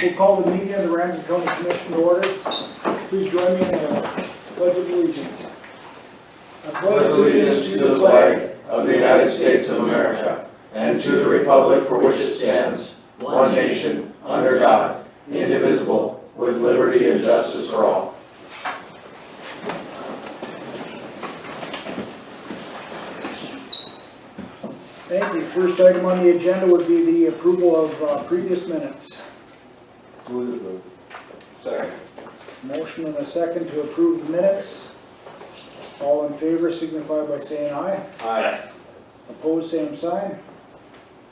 We'll call the meeting of the Ramsey County Commission to order. Please join me in the pledge of allegiance. I pledge allegiance to the flag of the United States of America and to the republic for which it stands, one nation, under God, indivisible, with liberty and justice for all. Thank you. First item on the agenda would be the approval of previous minutes. Second. Motion and a second to approve the minutes. All in favor signify by saying aye. Aye. Opposed, same sign.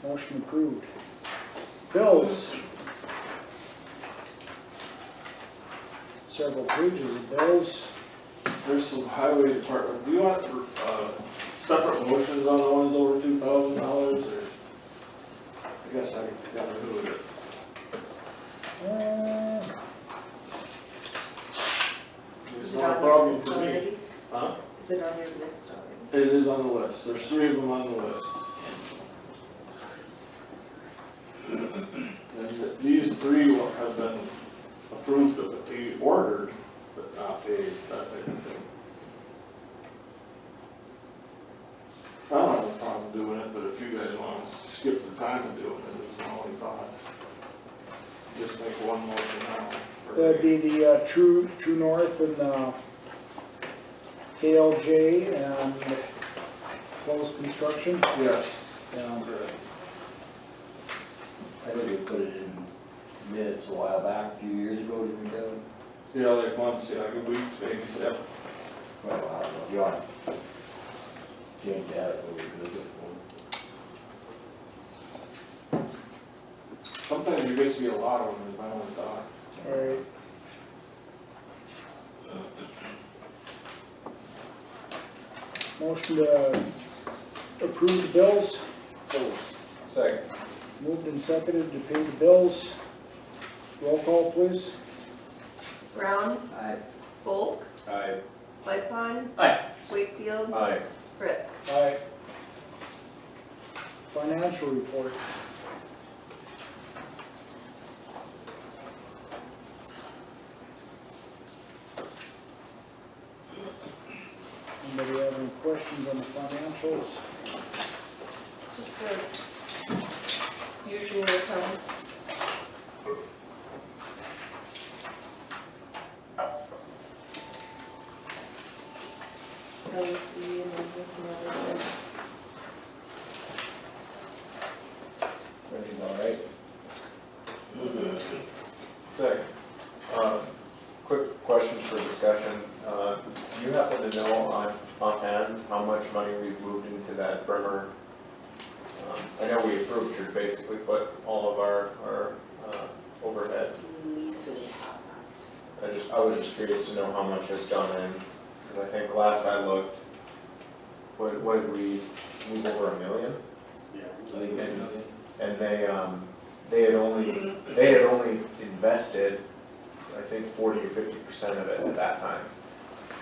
Motion approved. Bills. Several pages of bills. There's some highway department, do you want separate motions on the ones over $2,000 or? I guess I gotta do it. It's not a problem for me. Huh? Is it on your list already? It is on the list, there's 3 of them on the list. And these 3 have been approved, of it, ordered, but not paid, that type of thing. I don't have a problem doing it, but if you guys want to skip the time of doing it, this is my only thought. Just make one motion now. That'd be the True North and the KLJ and closed construction. Yes. I think we put it in minutes a while back, a few years ago, didn't we, Kevin? Yeah, like months, yeah, like a week, maybe, yeah. Well, I don't know, if you want to change that, or we could do it. Sometimes there gets to be a lot of them, is my only thought. Alright. Motion to approve the bills. Second. Moved and seconded to pay the bills. Roll call, please. Brown, Aye. Volk, Aye. Lightfon. Aye. Wakefield, Aye. Fripp. Aye. Financial report. Anybody have any questions on the financials? It's just the usual accounts. LC and then some other things. Everything all right? Second. Quick question for discussion. Do you happen to know offhand how much money we've moved into that Bremer? I know we approved to basically put all of our overhead. Lisa would have that. I was just curious to know how much has gone in, because I think last I looked, what did we move over $1 million? Yeah. I think it's million. And they had only invested, I think 40 or 50% of it at that time,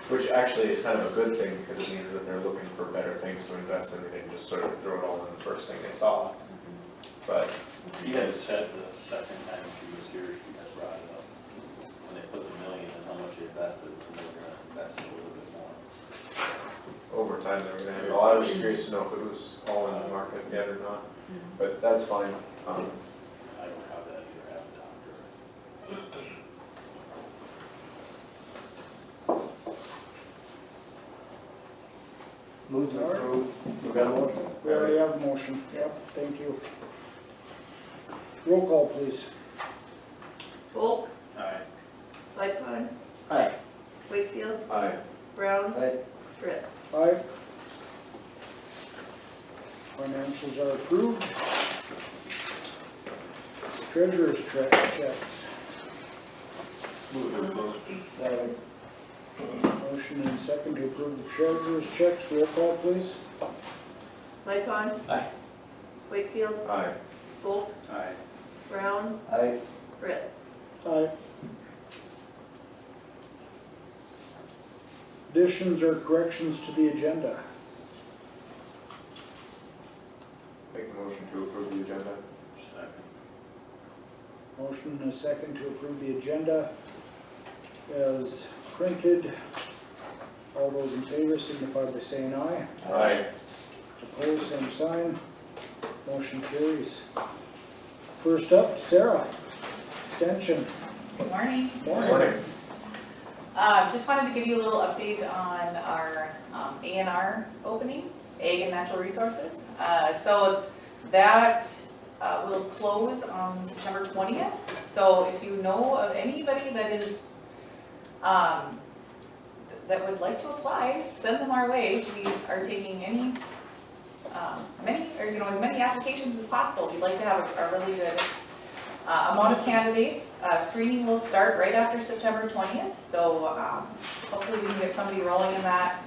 which actually is kind of a good thing because it means that they're looking for better things to invest in. They didn't just sort of throw it all in the first thing they saw. But You had said the second time she was here, she had brought it up, when they put the million and how much they invested, and they were gonna invest a little bit more. over time they were gonna, well, I was curious to know if it was all in the market yet or not, but that's fine. I don't have that either, I haven't talked to her. Move to approve. We got a motion? We already have a motion. Yep, thank you. Roll call, please. Volk, Aye. Lightfon, Aye. Wakefield, Aye. Brown, Aye. Fripp. Aye. Financials are approved. Treasurer's checks. Second. Motion and second to approve the treasurer's checks. Roll call, please. Lightfon. Aye. Wakefield, Aye. Volk, Aye. Brown, Aye. Fripp. Aye. Additions or corrections to the agenda? Make a motion to approve the agenda. Second. Motion and a second to approve the agenda as printed. All those in favor signify by saying aye. Aye. Opposed, same sign. Motion carries. First up, Sarah, extension. Good morning. Morning. Just wanted to give you a little update on our A&R opening, Ag and Natural Resources. So that will close on September 20th. So if you know of anybody that is, that would like to apply, send them our way. We are taking as many applications as possible. We'd like to have a really good amount of candidates. Screening will start right after September 20th, so hopefully we can get somebody rolling in that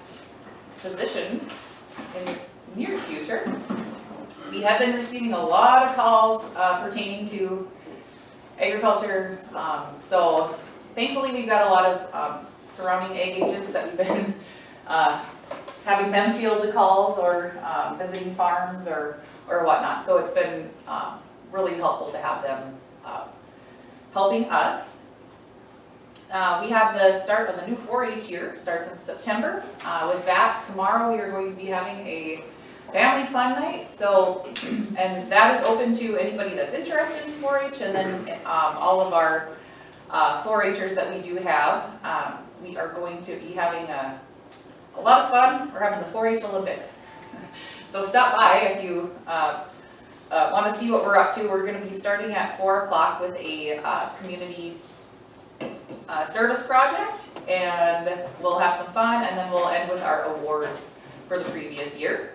position in the near future. We have been receiving a lot of calls pertaining to agriculture, so thankfully we've got a lot of surrounding ag agents that we've been having them field the calls or visiting farms or whatnot, so it's been really helpful to have them helping us. We have the start of the new 4-H year, starts in September. With that, tomorrow we are going to be having a family fun night, so, and that is open to anybody that's interested in 4-H, and then all of our 4-Hers that we do have. We are going to be having a lot of fun. We're having the 4-H Olympics. So stop by if you want to see what we're up to. We're going to be starting at 4 o'clock with a community service project, and we'll have some fun, and then we'll end with our awards for the previous year.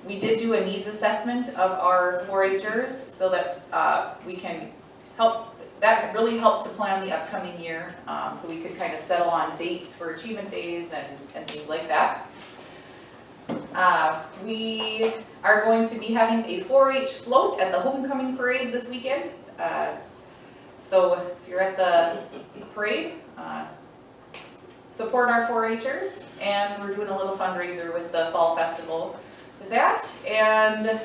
We did do a needs assessment of our 4-Hers so that we can help. That really helped to plan the upcoming year, so we could kind of settle on dates for achievement days and things like that. We are going to be having a 4-H float at the homecoming parade this weekend. So if you're at the parade, support our 4-Hers, and we're doing a little fundraiser with the fall festival with that. And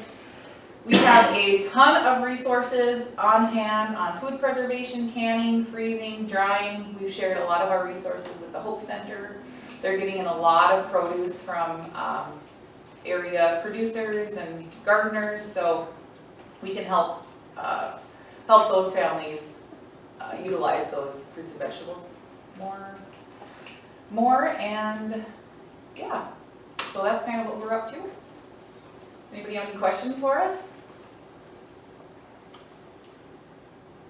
we have a ton of resources on hand on food preservation, canning, freezing, drying. We've shared a lot of our resources with the Hope Center. They're getting in a lot of produce from area producers and gardeners, so we can help those families utilize those fruits and vegetables more, and yeah, so that's kind of what we're up to. Anybody have any questions for us?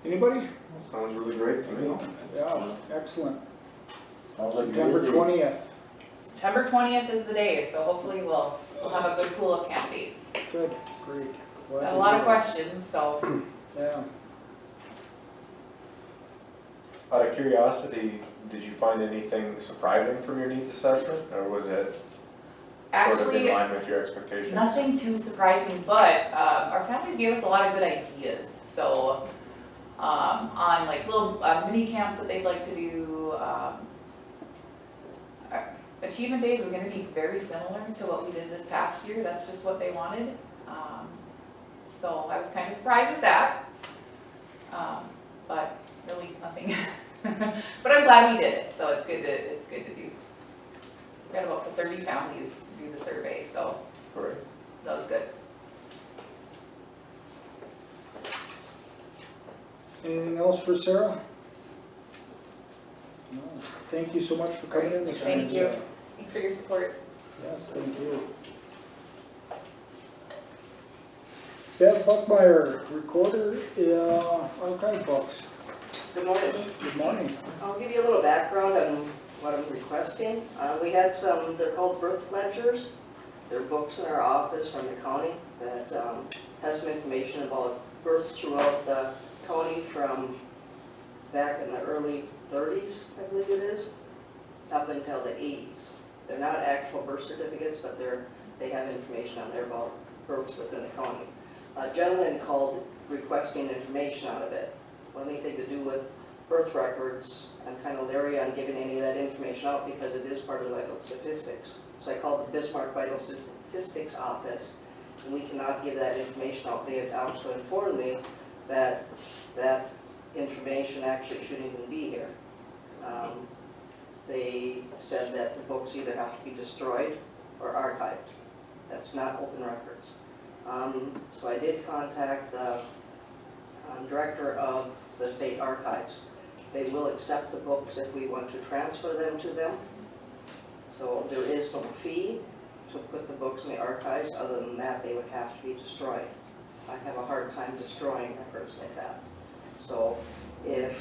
Anybody? Sounds really great to me. Yeah, excellent. Sounds like September busy. 20th. September 20th is the day, so hopefully we'll have a good pool of candidates. Good, great. Glad Got to a lot of hear that. questions, so Yeah. Out of curiosity, did you find anything surprising from your needs assessment, or was it sort of in actually, line with your expectations? nothing too surprising, but our families gave us a lot of good ideas. So on like little mini camps that they'd like to do, achievement days are going to be very similar to what we did this past year. That's just what they wanted. So I was kind of surprised with that, but really nothing. But I'm glad we did it. So it's good to do. We had about 30 families do the survey, so Great. that was good. Anything else for Sarah? No. Thank you so much for coming in this Thank morning, you. Sarah. Thanks for your support. Yes, thank you. Deb Buckmeyer, recorder, archive books. Good morning. Good morning. I'll give you a little background on what I'm requesting. We had some, they're called birth ledgers. They're books in our office from the county that has some information about births throughout the county from back in the early 30s, I believe it is, up until the 80s. They're not actual birth certificates, but they have information on there about births within the county. A gentleman called requesting information out of it. Well, anything to do with birth records, I'm kind of leery on giving any of that information out because it is part of the vital statistics. So I called the Bismarck Vital Statistics Office, and we cannot give that information out. They have also informed me that information actually shouldn't even be here. They said that the books either have to be destroyed or archived. That's not open records. So I did contact the director of the state archives. They will accept the books if we want to transfer them to them. So there is no fee to put the books in the archives. Other than that, they would have to be destroyed. I have a hard time destroying records like that. So if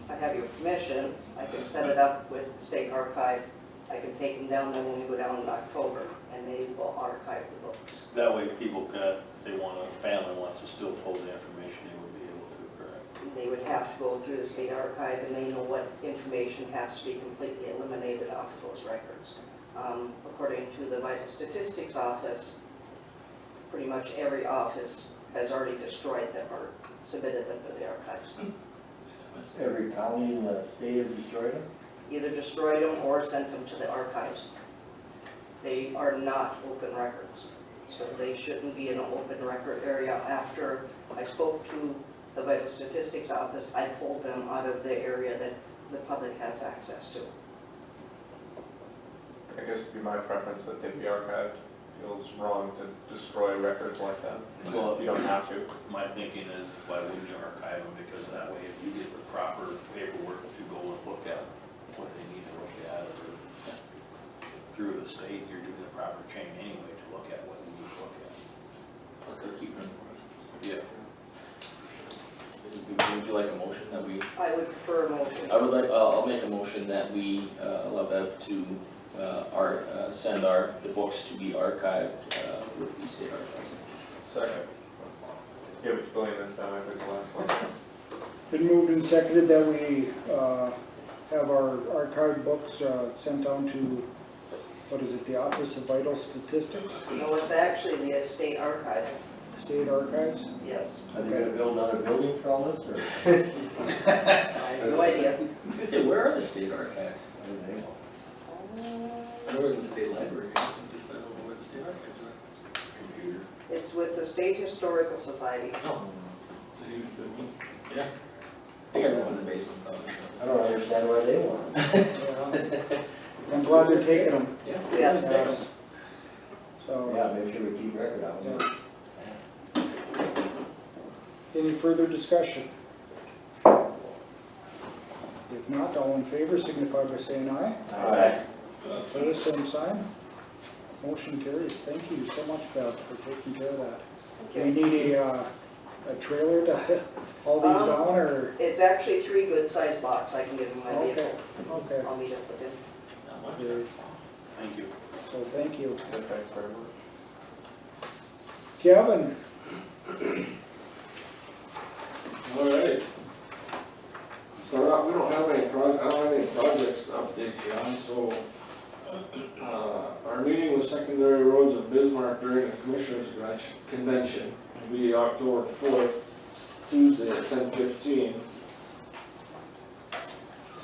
I have your permission, I can set it up with the state archive. I can take them down there when we go down in October, and they will archive the books. That way people can, if they want, a family wants to still pull the information, they would be able to, correct? They would have to go through the state archive, and they know what information has to be completely eliminated off of those records. According to the Vital Statistics Office, pretty much every office has already destroyed them or submitted them to the archives. Every county in the state has destroyed them? Either destroyed them or sent them to the archives. They are not open records, so they shouldn't be in an open record area. After I spoke to the Vital Statistics Office, I pulled them out of the area that the public has access to. I guess it'd be my preference that they be archived. Feels wrong to destroy records like that. Well, You don't have to. My thinking is, why wouldn't you archive them? Because that way, if you get the proper paperwork to go and look at what they need to look at, or through the state, you're doing the proper chain anyway to look at what you need to look at. Plus they're keeping it for us. Yeah. Would you like a motion that we, I would prefer a motion. I would like, I'll make a motion that we allow Bev to send the books to be archived with the state archives. Second. Give it to Blaine this time, I think the last one. Been moved and seconded that we have our archived books sent down to, what is it, the Office of Vital Statistics, No, it's actually the state archive, State Archives? yes. Are they gonna build another building for all this, or? I have no idea. I was gonna say, where are the state archives? I don't know. I know where the state library is, I just don't know where the state archives are. Computer. It's with the State Historical Society. Oh, it's a huge building. Yeah. I think I know in the basement probably. I don't understand why they want it. Yeah. I'm glad they're taking them. Yeah. Yes. Yes. So, Yeah, make sure we keep record of them. any further discussion? If not, all in favor signify by saying aye. Aye. Opposed, same sign. Motion carries. Thank you so much, Bev, for taking care of that. Do we need a trailer to haul these down, or? It's actually 3 good-sized boxes. I can give him my Okay, vehicle. okay. I'll meet up with him. Not much. Great. Thank you. So thank you. Yeah, thanks very much. Kevin? All right. So we don't have any I don't have any projects to update you on, so our meeting with Secondary Roads of Bismarck during the Commissioners Convention will be October 4th, Tuesday at 10:15.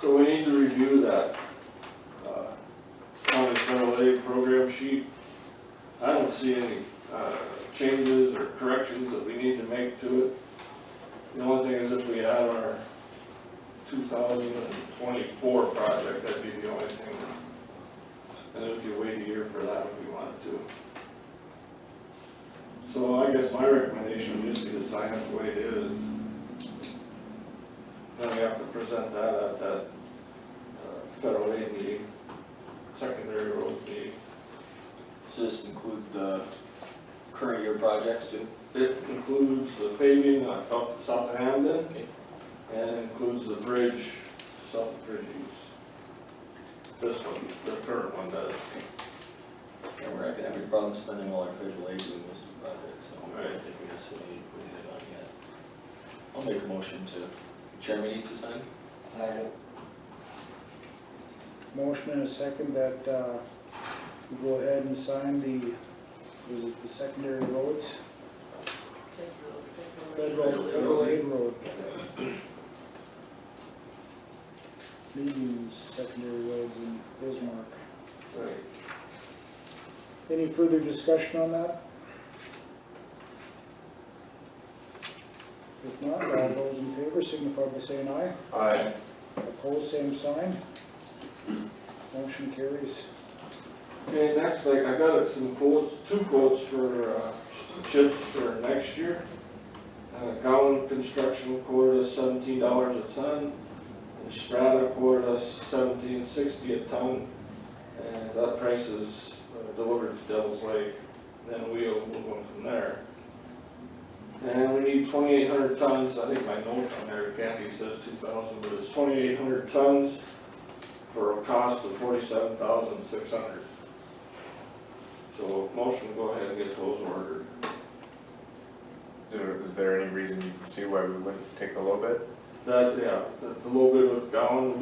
So we need to review that county federal aid program sheet. I don't see any changes or corrections that we need to make to it. The only thing is if we add our 2024 project, that'd be the only thing. And then we could wait a year for that if we wanted to. So I guess my recommendation would just be to sign it the way it is. Then we have to present that at that federal aid meeting, secondary road meeting. So this includes the current year projects too? It includes the paving up south of Hamden, Okay. and it includes the bridge south of Bridges. This one, the current one does. Yeah, we're not gonna have any problem spending all our federal aid doing those two projects, so I Right. don't think we necessarily need to put anything on yet. I'll make a motion to, chairman needs to sign. Second. Motion and a second that we go ahead and sign the, was it the secondary roads? Federal aid road. Medium secondary roads in Bismarck. Right. Any further discussion on that? If not, all those in favor signify by saying aye. Aye. Opposed, same sign. Motion carries. Okay, next, I got some quotes, 2 quotes for, chips for next year. Gowan Construction quoted us $17 a ton, and Strata quoted us $17.60 a ton, and that price is delivered to Devil's Lake. Then we'll move on from there. And we need 2,800 tons, I think my note on there, Kathy says 2,000, but it's 2,800 tons for a cost of $47,600. So motion to go ahead and get those ordered. Is there any reason you can see why we wouldn't take the low bid? That, yeah, the little bit with Gowan,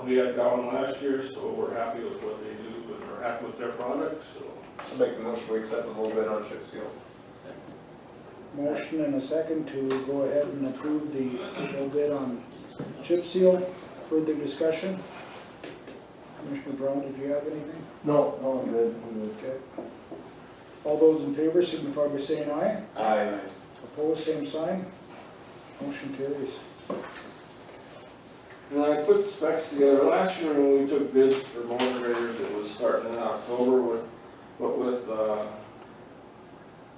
we had Gowan last year, so we're happy with what they do, but we're happy with their product, so. I'll make the motion, we accept the low bid on chip seal. Motion and a second to go ahead and approve the low bid on chip seal. Further discussion? Commissioner Brown, did you have anything? No, I'm good, I'm good. Okay. All those in favor signify by saying aye. Aye. Opposed, same sign. Motion carries. And I put specs together, last year when we took bids for motor graders, it was starting in October with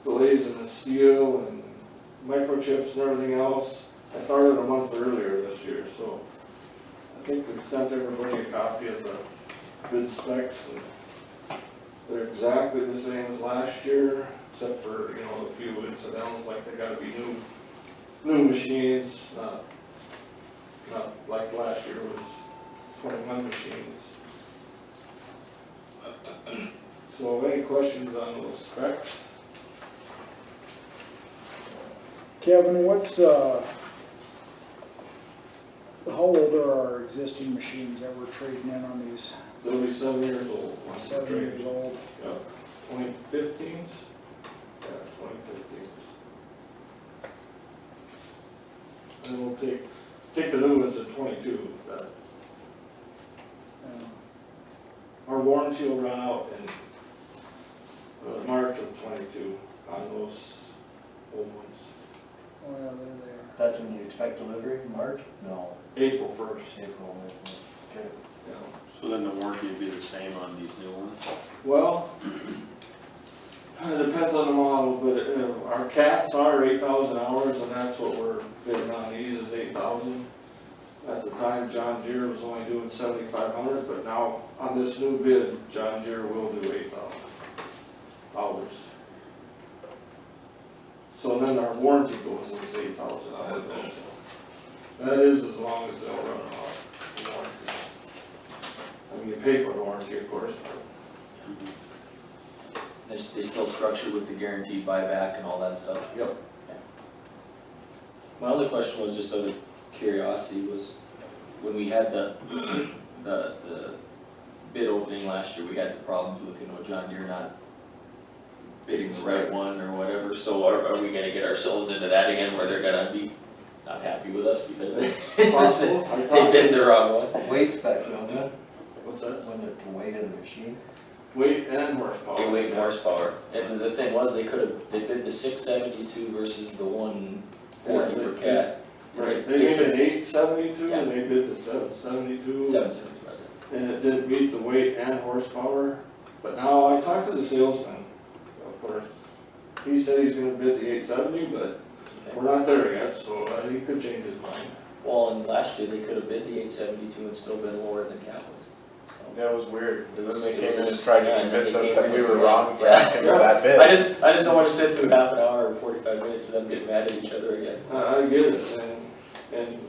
delays in the steel and microchips and everything else. I started a month earlier this year, so I think we sent everybody a copy of the bid specs, and they're exactly the same as last year, except for, you know, a few incidentals, like they gotta be new machines, not like last year was 21 machines. So any questions on those specs? Kevin, what's, how old are our existing machines that we're trading in on these? They'll be 7 years old. 7 years old. Yeah, 2015s? Yeah, 2015s. And we'll take the new ones at 22. Our warranty will run out in March of 22 on those old ones. Oh, yeah, there they are. That's when you expect delivery, March? No, April 1st. April, okay. Yeah. So then the warranty would be the same on these new ones? Well, it depends on the model, but our cats are 8,000 hours, and that's what we're bidding on these is 8,000. At the time, John Deere was only doing 7,500, but now on this new bid, John Deere will do 8,000 hours. So then our warranty goes as 8,000 hours also. That is as long as they'll run off the warranty. I mean, you pay for the warranty, of course, but They still structure with the guaranteed buyback and all that stuff? Yep. Yeah. My only question was just out of curiosity was, when we had the bid opening last year, we had the problems with, you know, John Deere not bidding the right one or whatever, so are we gonna get ourselves into that again where they're gonna be not happy with us because they possible. they bid the wrong one? Weight spec, don't it? What's that? When the weight of the machine? Weight and horsepower. Weight and horsepower, and the thing was, they bid the 672 versus the 140 for cat. Right, they made an 872 and they bid the 772. 770 was it? And it didn't meet the weight and horsepower. But now I talked to the salesman, of course. He said he's gonna bid the 870, but Okay. we're not there yet, so he could change his mind. Well, and last year they could have bid the 872 and still been lower than cat was. Yeah, it was weird. It was- Then they it came in was- and tried yeah, to and then convince they us came that in we and were were wrong for yeah. asking for that bid. I just don't want to sit through half an hour or 45 minutes and then get mad at each other again. I get it, and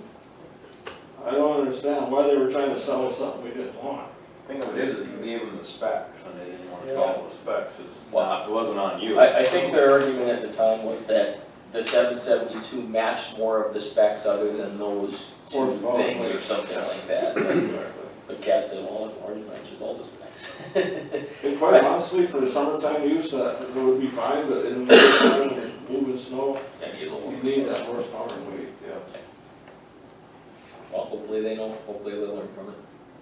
I don't understand why they were trying to sell us something we didn't want. Thing of it is that you gave them the specs, and they didn't want to Yeah. follow the specs, Wow. it wasn't on you. I think their argument at the time was that the 772 matched more of the specs other than those two Horsepower, things or right. something like that. But Cat said, well, it already matches all the specs. And quite honestly, for summertime use, that would be fine, but in the wintertime, when you're moving snow, Yeah, need a little you more. need that horsepower and weight, yeah. Well, hopefully they know, hopefully they'll learn from it.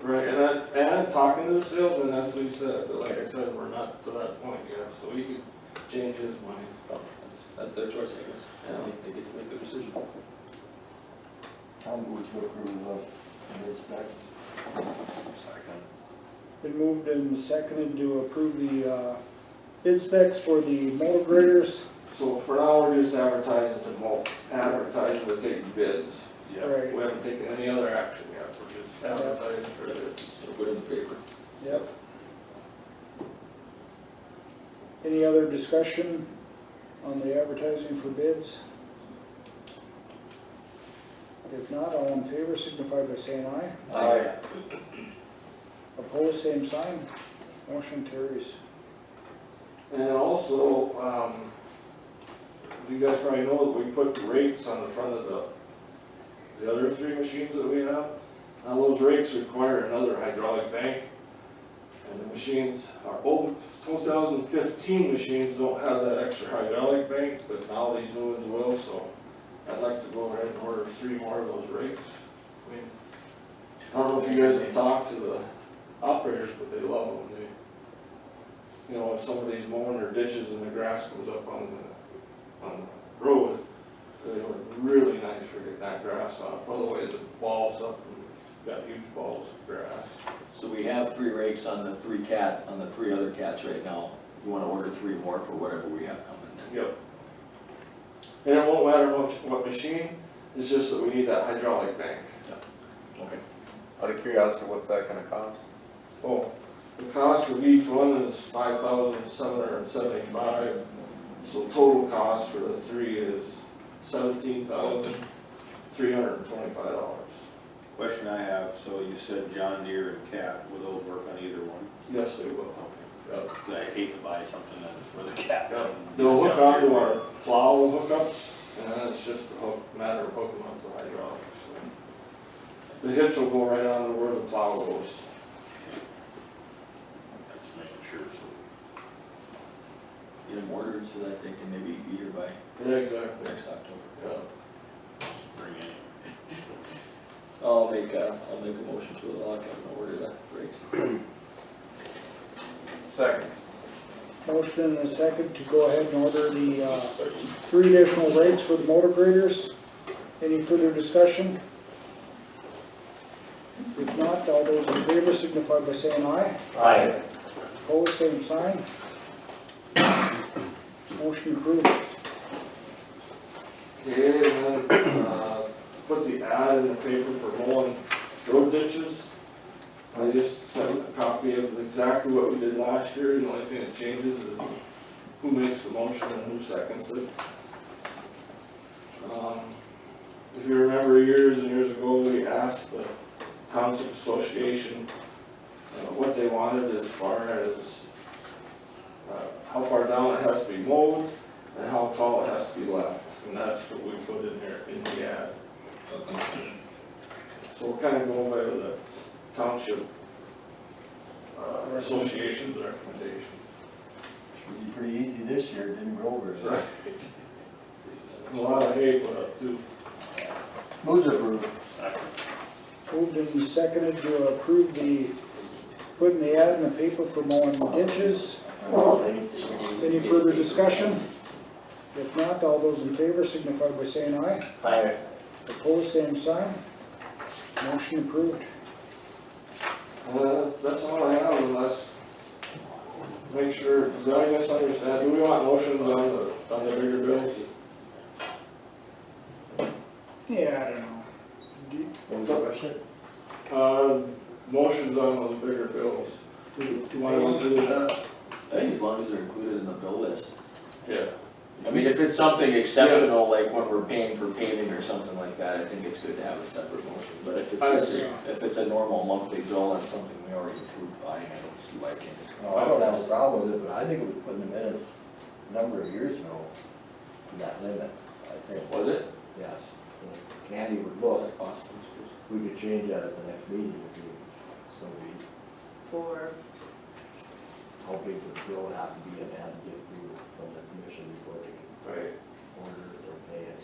Right, and talking to the salesman, that's what he said, but like I said, we're not to that point yet, so he could change his mind. Well, that's that's their choice, I guess. Yeah. They get to make the decision. I'll move to approve of the inspect. Second. Been moved and seconded to approve the bid specs for the motor graders. So for now, we're just advertising to take bids. Yeah. Right. We haven't taken any other action yet, we're just advertising for bids. So put it in the paper. Yep. Any other discussion on the advertising for bids? If not, all in favor signify by saying aye. Aye. Opposed, same sign. Motion carries. And also, you guys probably know that we put rakes on the front of the other three machines that we have. Now those rakes require another hydraulic bank. And the machines, our old 2015 machines don't have that extra hydraulic bank, but now these new ones will, so I'd like to go ahead and order 3 more of those rakes. I mean, I don't know if you guys have talked to the operators, but they love them. You know, if somebody's mowing their ditches and the grass goes up on the road, they were really nice for getting that grass off, otherwise it balls up and you've got huge balls of grass. So we have 3 rakes on the 3 other cats right now. You wanna order 3 more for whatever we have coming then? Yep. And it won't matter what machine, it's just that we need that hydraulic bank. Okay. Out of curiosity, what's that gonna cost? Oh, the cost of each one is $5,775, so total cost for the 3 is $17,325. Question I have, so you said John Deere and Cat, will those work on either one? Yes, they will. Yep. 'Cause I hate to buy something that's for the Cat. Yep. They'll hook onto our plow hookups, and then it's just a matter of hooking up the hydraulics. So the hitch will go right on to where the plow goes. Just making sure, so. Get them ordered so that they can maybe be here by Yeah, exactly. next October. Yeah. Bring in. I'll make a motion to allow Kevin to order the rakes. Second. Motion and a second to go ahead and order the 3 additional rakes for the motor graders. Any further discussion? If not, all those in favor signify by saying aye. Aye. Opposed, same sign. Motion approved. Okay, and then, put the ad in the paper for mowing road ditches. I just sent a copy of exactly what we did last year, the only thing that changes is who makes the motion and who seconds it. If you remember years and years ago, we asked the Township Association what they wanted as far as how far down it has to be mowed and how tall it has to be left. And that's what we put in there in the ad. So we're kind of going by the Township Association's recommendation. Should be pretty easy this year, it didn't grow very well. A lot of hay put up too. Move to approve. Moved and seconded to approve putting the ad in the paper for mowing ditches. Any further discussion? If not, all those in favor signify by saying aye. Aye. Opposed, same sign. Motion approved. That's all I have unless, make sure, did I misunderstand? Do we want motions on the bigger bills? Yeah, I don't know. What was the question? Motions on those bigger bills. Do you want to do that? I think as long as they're included in the bill list. Yeah. I mean, if it's something exceptional, like when we're paying for paving or something like that, I think it's good to have a separate motion. But if it's I just, agree. if it's a normal monthly bill on something we already approved buying, I don't see why I can't just. No, I don't have a problem with it, but I think it was put in the minutes a number of years ago, that limit, I think. Was it? Yes. Candy would Well, look, that's possible. we could change that at the next meeting if you, so we, For, how big the bill would have to be and have to get through from the commission before they can Right. order it or pay it.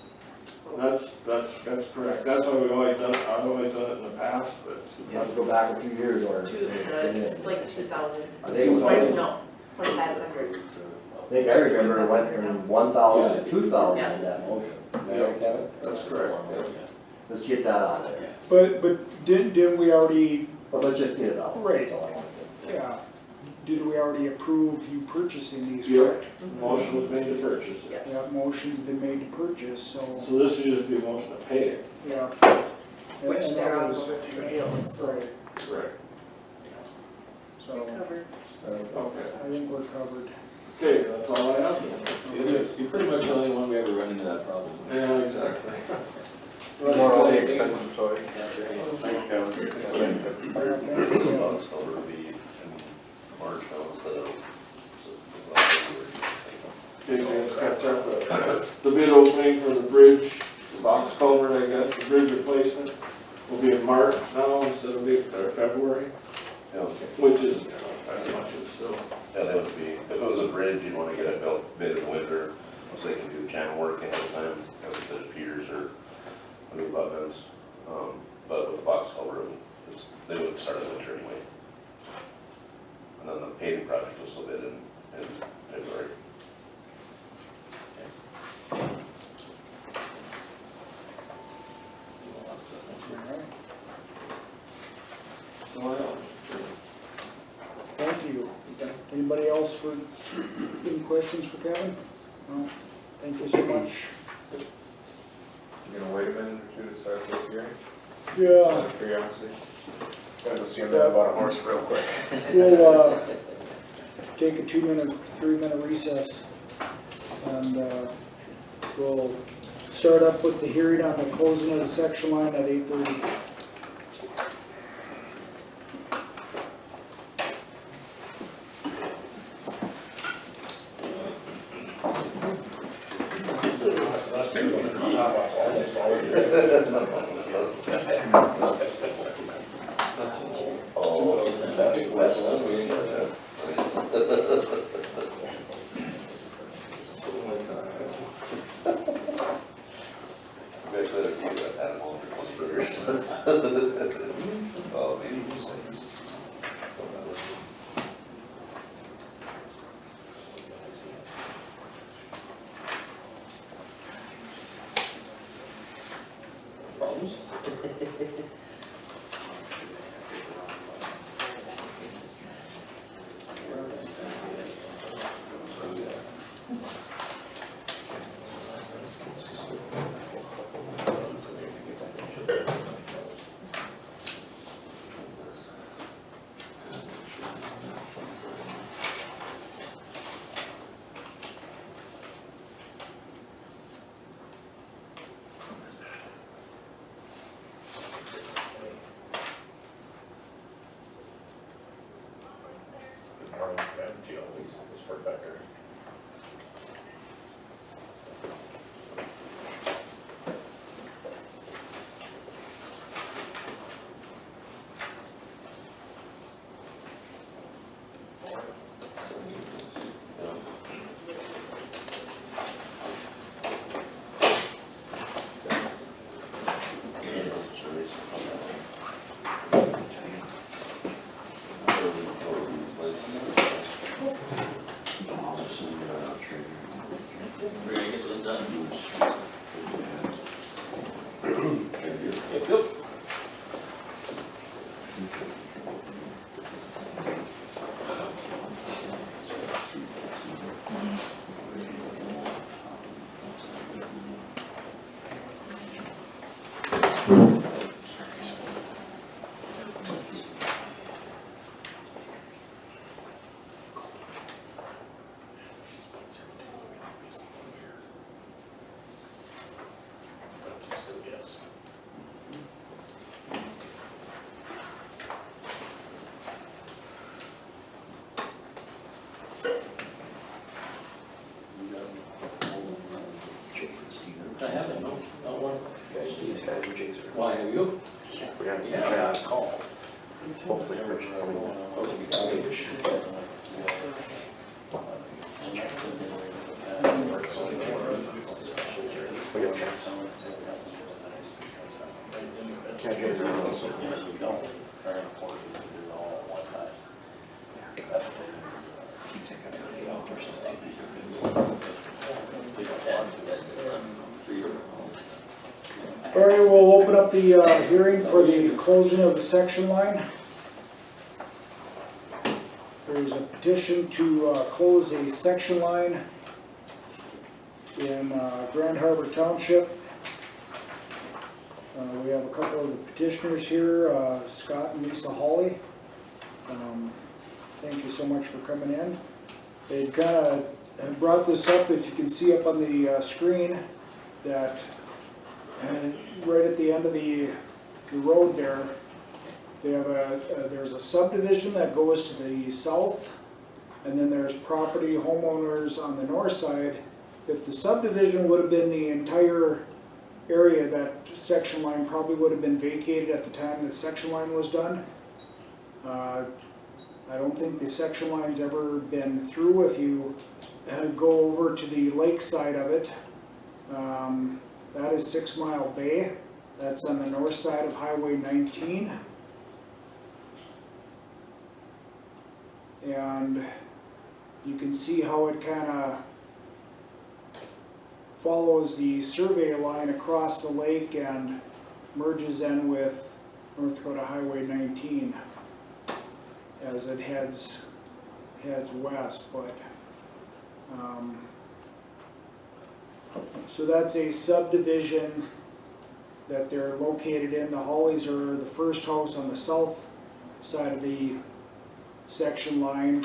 That's correct. That's why we've always done it. I've always done it in the past, but You have to go back a few years or. it's like 2,000. Are they- No, 2,500. I think I remember it went from 1,000 to 2,000 in that motion. Am I right, Kevin? That's correct, yeah. Let's get that out of there. But didn't we already, But let's just get it out. Right. That's all I want to do. yeah, did we already approve you purchasing these, Yeah. correct? Motion was made to purchase it. Yes. Yeah, motion's been made to purchase, so, So this would just be a motion to pay it. yeah. Which And they're that on the was- list of deals, so. Right, Correct. so Covered. Okay. I think we're covered. Okay, that's all I have then. You're pretty much the only one we ever run into that problem. Yeah, exactly. More all the expensive toys. That's right. Thank you. Yeah, Over the, in March, now instead of. Okay, guys, catch up. The bid opening for the bridge, the box culvert, I guess, the bridge replacement will be in March now instead of February, Yeah, which is, very much is still. yeah, that would be, if it was a bridge, you'd wanna get it built mid in the winter, so they can do channel work ahead of time, as the piers or new abutments. But with the box culvert, they would start in the winter anyway. And then the paving project was still bid in February. alright. So I don't. Thank you. Anybody else for, any questions for Kevin? No, thank you so much. You gonna wait a minute or two to start this hearing? Just Yeah, out of curiosity. Gotta go see him about a horse real quick. we'll, take a 2-minute, 3-minute recess. And, we'll start up with the hearing on the closing of the section line at 8:30. Oh, it's that big west one, we ain't got that. Maybe I better keep that animal for burgers. Oh, maybe these things. Problems? We're gonna get those done. Yep. I haven't, no, not one. These guys are chasers. Why, have you? We gotta keep Yeah. an eye on call. Hopefully, we're All right, we'll open up the hearing for the closing of the section line. There's a petition to close a section line in Grand Harbor Township. We have a couple of the petitioners here, Scott and Lisa Hawley. Thank you so much for coming in. They kind of brought this up, if you can see up on the screen, that right at the end of the road there, they have there's a subdivision that goes to the south, and then there's property homeowners on the north side. If the subdivision would have been the entire area, that section line probably would have been vacated at the time the section line was done. I don't think the section line's ever been through. If you go over to the lake side of it, that is 6 Mile Bay. That's on the north side of Highway 19. And you can see how it kind of follows the survey line across the lake and merges in with North Dakota Highway 19 as it heads west. But so that's a subdivision that they're located in. The Hawleys are the first house on the south side of the section line,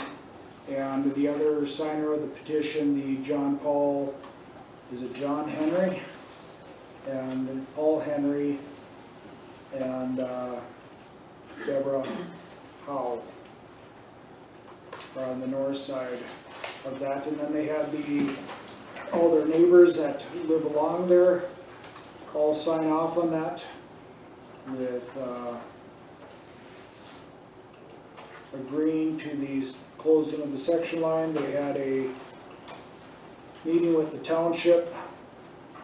and the other signer of the petition, the John Henry, and Paul Henry, and Deborah Howe are on the north side of that. And then they have all their neighbors that live along there all sign off on that with agreeing to the closing of the section line. They had a meeting with the township,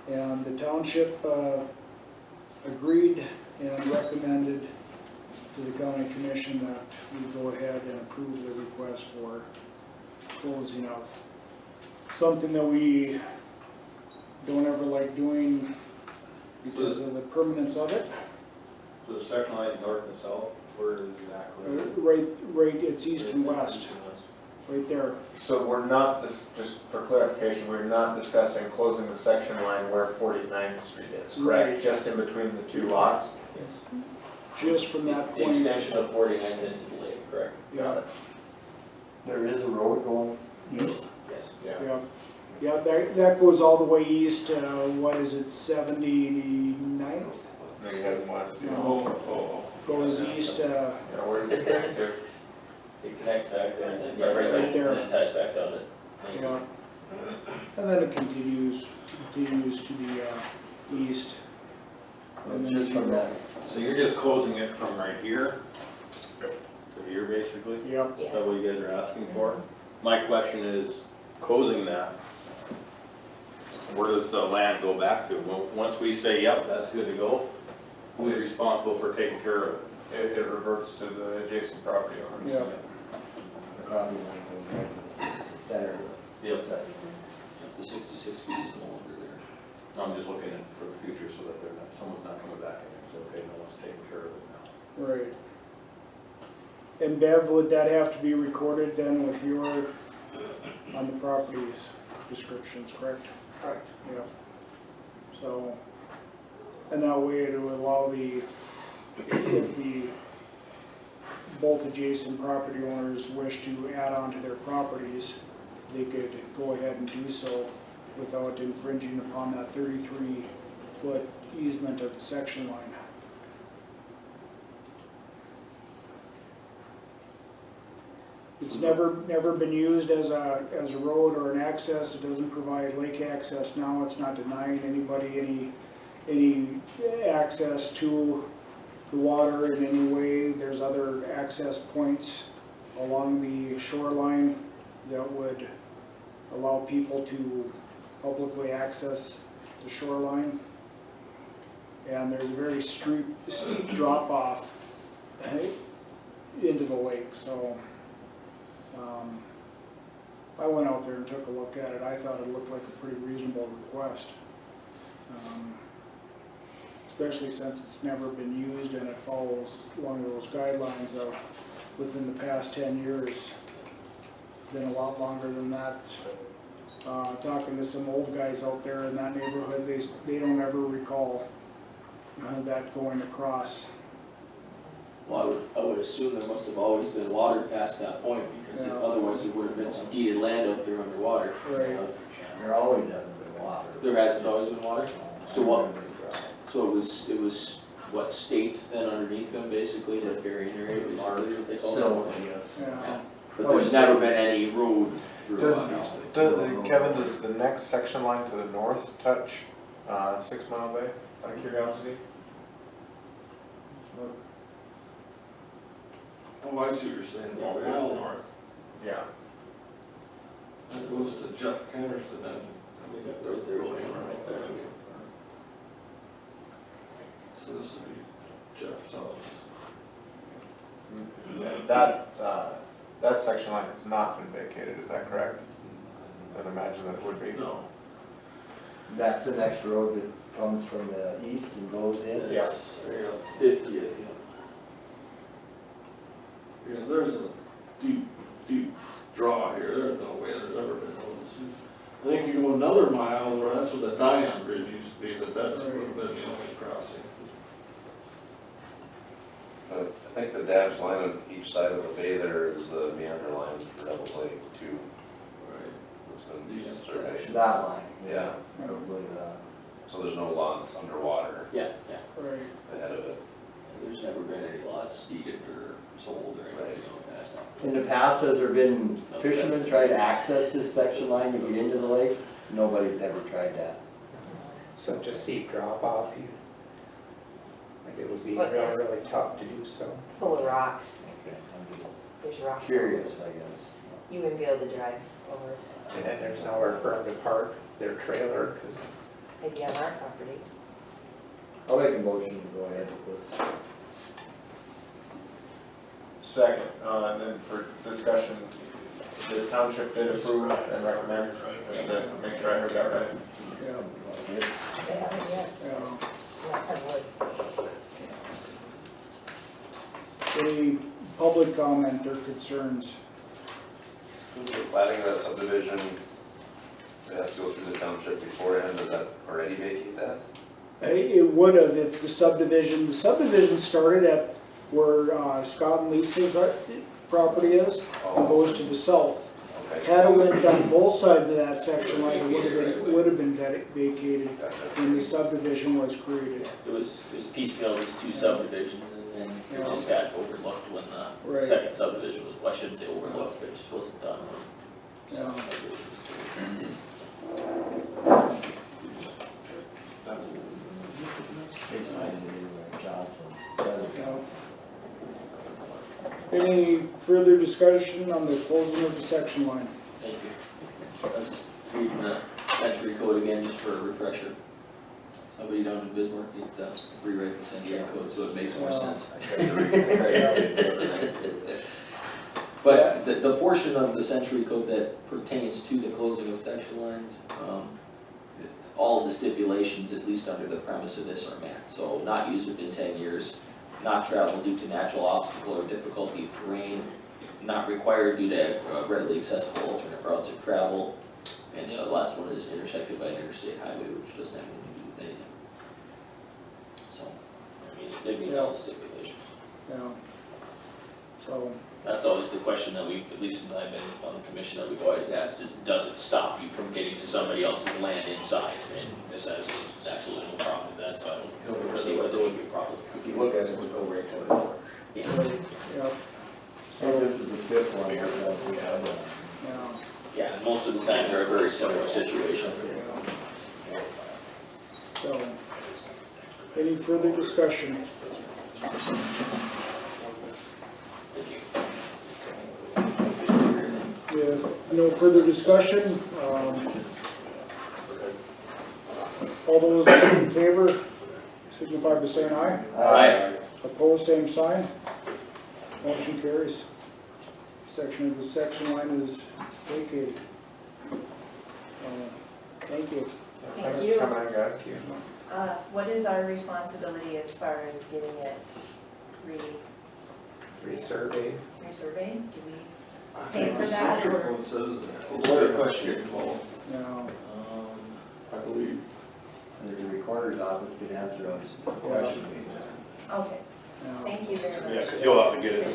and the township agreed and recommended to the county commission that we go ahead and approve the request for closing of something that we don't ever like doing because of the permanence of it. So the section line north and south, where is exactly? Right, it's east and west, right there. So we're not, just for clarification, we're not discussing closing the section line where 49th Street is, correct? Right. Just in between the two lots? Just from that The point. extension of 49th into the lake, correct? Yeah, There is a road going east. Yes. Yeah. yeah, that goes all the way east to, what is it, 79th? No, you have west. Oh. Goes east, Yeah, where's it going to? It connects back there, and then right Right there, there. and then ties back down to. yeah. And then it continues to the east. And then Just from that, So you're just closing it from right here to here, basically? Yep, Is that what you guys are asking for? My question is, closing that, where does the land go back to? Once we say, yep, that's good to go, who's responsible for taking care of it? It reverts to the adjacent property owners. yeah. the property line goes right to the center. Yep. The 66 feet is no longer there. I'm just looking at for the future so that someone's not coming back and say, okay, no one's taking care of it now. Right. And Bev, would that have to be recorded then with your, on the properties descriptions, correct? Correct. Yeah. So, and that way it will allow if both adjacent property owners wish to add on to their properties, they could go ahead and do so without infringing upon that 33-foot easement of the section line. It's never been used as a road or an access. It doesn't provide lake access now. It's not denying anybody any access to the water in any way. There's other access points along the shoreline that would allow people to publicly access the shoreline. And there's a very steep drop off into the lake, so I went out there and took a look at it, I thought it looked like a pretty reasonable request. Especially since it's never been used and it follows one of those guidelines of within the past 10 years. Been a lot longer than that. Talking to some old guys out there in that neighborhood, they don't ever recall that going across. Well, I would assume there must have always been water past that point, because Yeah. otherwise there would have been some deeded land out there underwater. Right. There always hasn't been water. There hasn't always been water? So what, so it was what, state then underneath them, basically, the carrying area, basically, what they call it? Silt, yes. Yeah. But there's never been any road through, obviously. Kevin, does the next section line to the north touch 6 Mile Bay, out of curiosity? Oh, I see what you're saying, Yeah. way out north. Yeah. That goes to Jeff Kennerson then. Right there, right there. So this would be Jeff's house. That section line has not been vacated, is that correct? I'd imagine that it would be. No. That's the next road that comes from the east and goes in? It's 50th, yeah. Yeah, there's a deep draw here, there's no way there's ever been roads. I think you go another mile, where that's where the Dion Bridge used to be, but that's would have been the only crossing. I think the dashed line on each side of the bay there is the meander line for Devil's Lake too. Right. It's been surveyed. That line. Yeah, Probably that. so there's no lots underwater Yeah. Right. ahead of it. There's never been any lots deeded or sold or anything past that. In the past, has there been fishermen try to access this section line to get into the lake? Nobody's ever tried that. Such a steep drop off, like it would be But really, yes. really tough to do so. Full of rocks. Okay, I'm just There's rocks. curious, I guess. You wouldn't be able to drive over, And then there's nowhere for them to park their trailer, because maybe on our property. I'll make a motion to go ahead with this. Second, and then for discussion, the township did approve and recommend, just to make sure I heard that right. Yeah. They haven't yet, Yeah. knock on wood. Any public comment or concerns? Is the plating of that subdivision, it has to go through the township beforehand, does that already vacate that? It would have if the subdivision started at where Scott and Lisa's property is and goes to the south. Okay, Had it went down both sides of that section line, it would have been vacated gotcha. when the subdivision was created. It was piecemeal, these two subdivisions, and then it just got overlooked when the Right. second subdivision was, well, I shouldn't say overlooked, but it just wasn't done. Yeah. They signed it anyway, Johnson. Any further discussion on the closing of the section line? Thank you. I was just reading the century code again, just for a refresher. Somebody down in Bismarck needs to rewrite the century code so it makes more sense. But the portion of the century code that pertains to the closing of section lines, all of the stipulations, at least under the premise of this, are met. So not used within 10 years, not traveled due to natural obstacle or difficulty of terrain, not required due to readily accessible alternate routes of travel, and the last one is intersected by an interstate highway, which doesn't have anything to do with anything. So, I mean, it meets all the stipulations. Yeah. So, That's always the question that we've, at least since I've been on the commission, that we've always asked is, does it stop you from getting to somebody else's land inside? And this has absolutely no problem with that, so I don't foresee why there should be a problem. If you look at it, it would go right to the marsh. yeah, So this is the fifth one here that we have. yeah. Yeah, and most of the time, they're a very similar situation. So, any further discussion? If no further discussion, all those in favor signify by saying aye. Aye. Opposed, same sign. Motion carries. Section of the section line is vacated. Thank you. Thanks you. for coming in, guys. What is our responsibility as far as getting it Resurvey. resurveyed? Do we pay for that Central or? code says that. It's a question, well, Now, I believe. And the recorder's office can answer those questions. Okay, now, thank you very much. Yeah, because you'll have to get it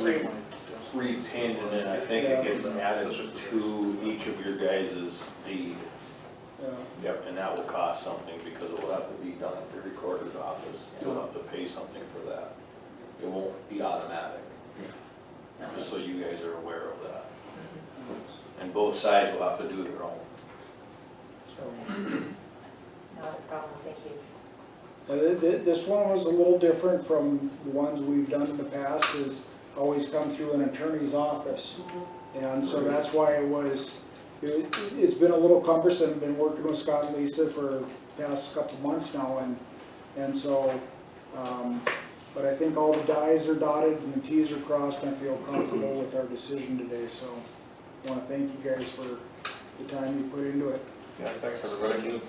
repinned, and then I think it gets added to each of your guys' deed. yeah. Yep, and that will cost something, because it will have to be done at the recorder's office. You'll have to pay something for that. It won't be automatic, just so you guys are aware of that. And both sides will have to do their own. Not a problem, thank you. This one was a little different from the ones we've done in the past, is always come through an attorney's office. And so that's why it's been a little cumbersome, been working with Scott and Lisa for the past couple months now, and so, but I think all the i's are dotted and the t's are crossed, and I feel comfortable with our decision today, so I wanna thank you guys for the time you put into it. Yeah, thanks everybody. Thank you.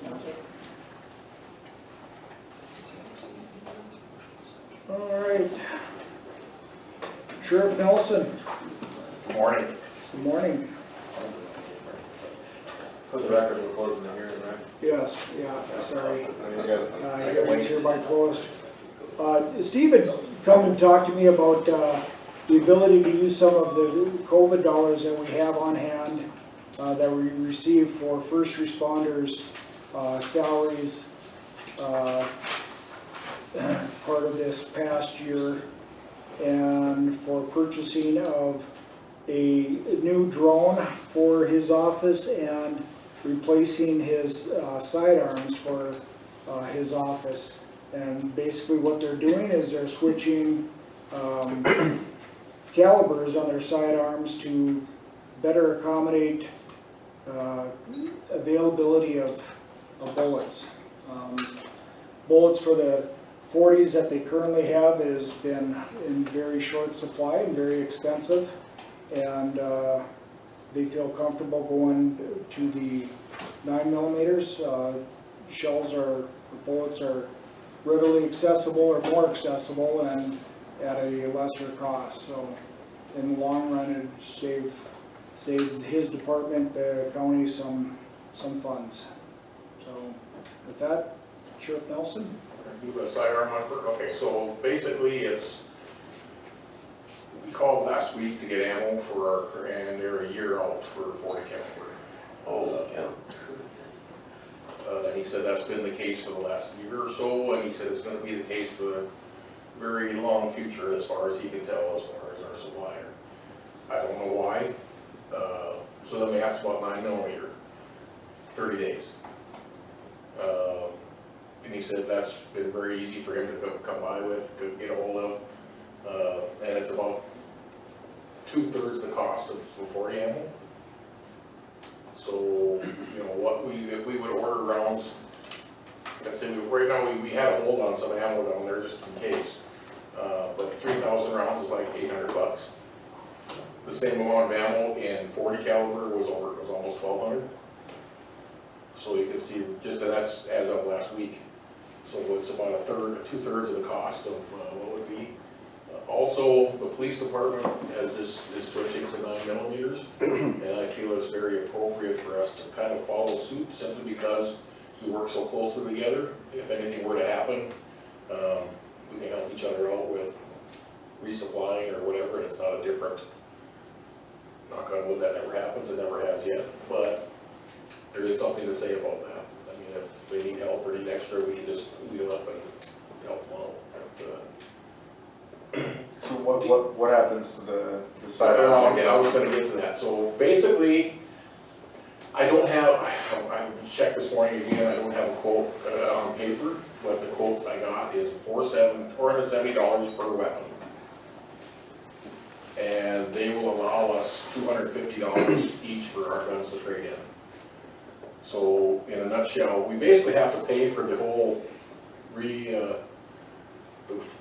All right. Sheriff Nelson, Morning. good morning. For the record, we're closing the hearing, right? Yes, yeah, sorry. Hearing's hereby closed. Steve had come and talked to me about the ability to use some of the COVID dollars that we have on hand that we receive for first responders' salaries part of this past year, and for purchasing of a new drone for his office and replacing his sidearms for his office. And basically what they're doing is they're switching calibers on their sidearms to better accommodate availability of bullets. Bullets for the 40s that they currently have has been in very short supply and very expensive, and they feel comfortable going to the 9mm. Shells or bullets are readily accessible or more accessible and at a lesser cost. So in the long run, it save his department, the county, some funds. So with that, Sheriff Nelson. Do a sidearm hunt for, okay, so basically we called last week to get ammo for our, and they're a year out for 40 caliber. Oh, yeah. He said that's been the case for the last year or so, and he said it's gonna be the case for the very long future as far as he can tell, as far as our supplier. I don't know why. So then we asked about 9mm, 30 days. And he said that's been very easy for him to come by with, to get a hold of. And it's about 2/3 the cost of 40 ammo. So, you know, if we would order rounds, let's say right now we had a hold on some ammo down there just in case. But 3,000 rounds is like $800. The same amount of ammo in 40 caliber was almost 1,200. So you can see, just that's as of last week. So it's about 2/3 of the cost of what would be. Also, the police department is switching to 9mm, and I feel it's very appropriate for us to kind of follow suit, simply because we work so closely together. If anything were to happen, we can help each other out with resupplying or whatever, and it's not a different, knock on wood, that never happens, it never has yet, but there is something to say about that. I mean, if they need help or need extra, we can just wheel up and help them out. So what happens to the sidearms? I was gonna get to that. So basically, I checked this morning again, I don't have a quote on paper, but the quote I got is $470 per weapon. And they will allow us $250 each for our guns to trade in. So in a nutshell, we basically have to pay for the whole the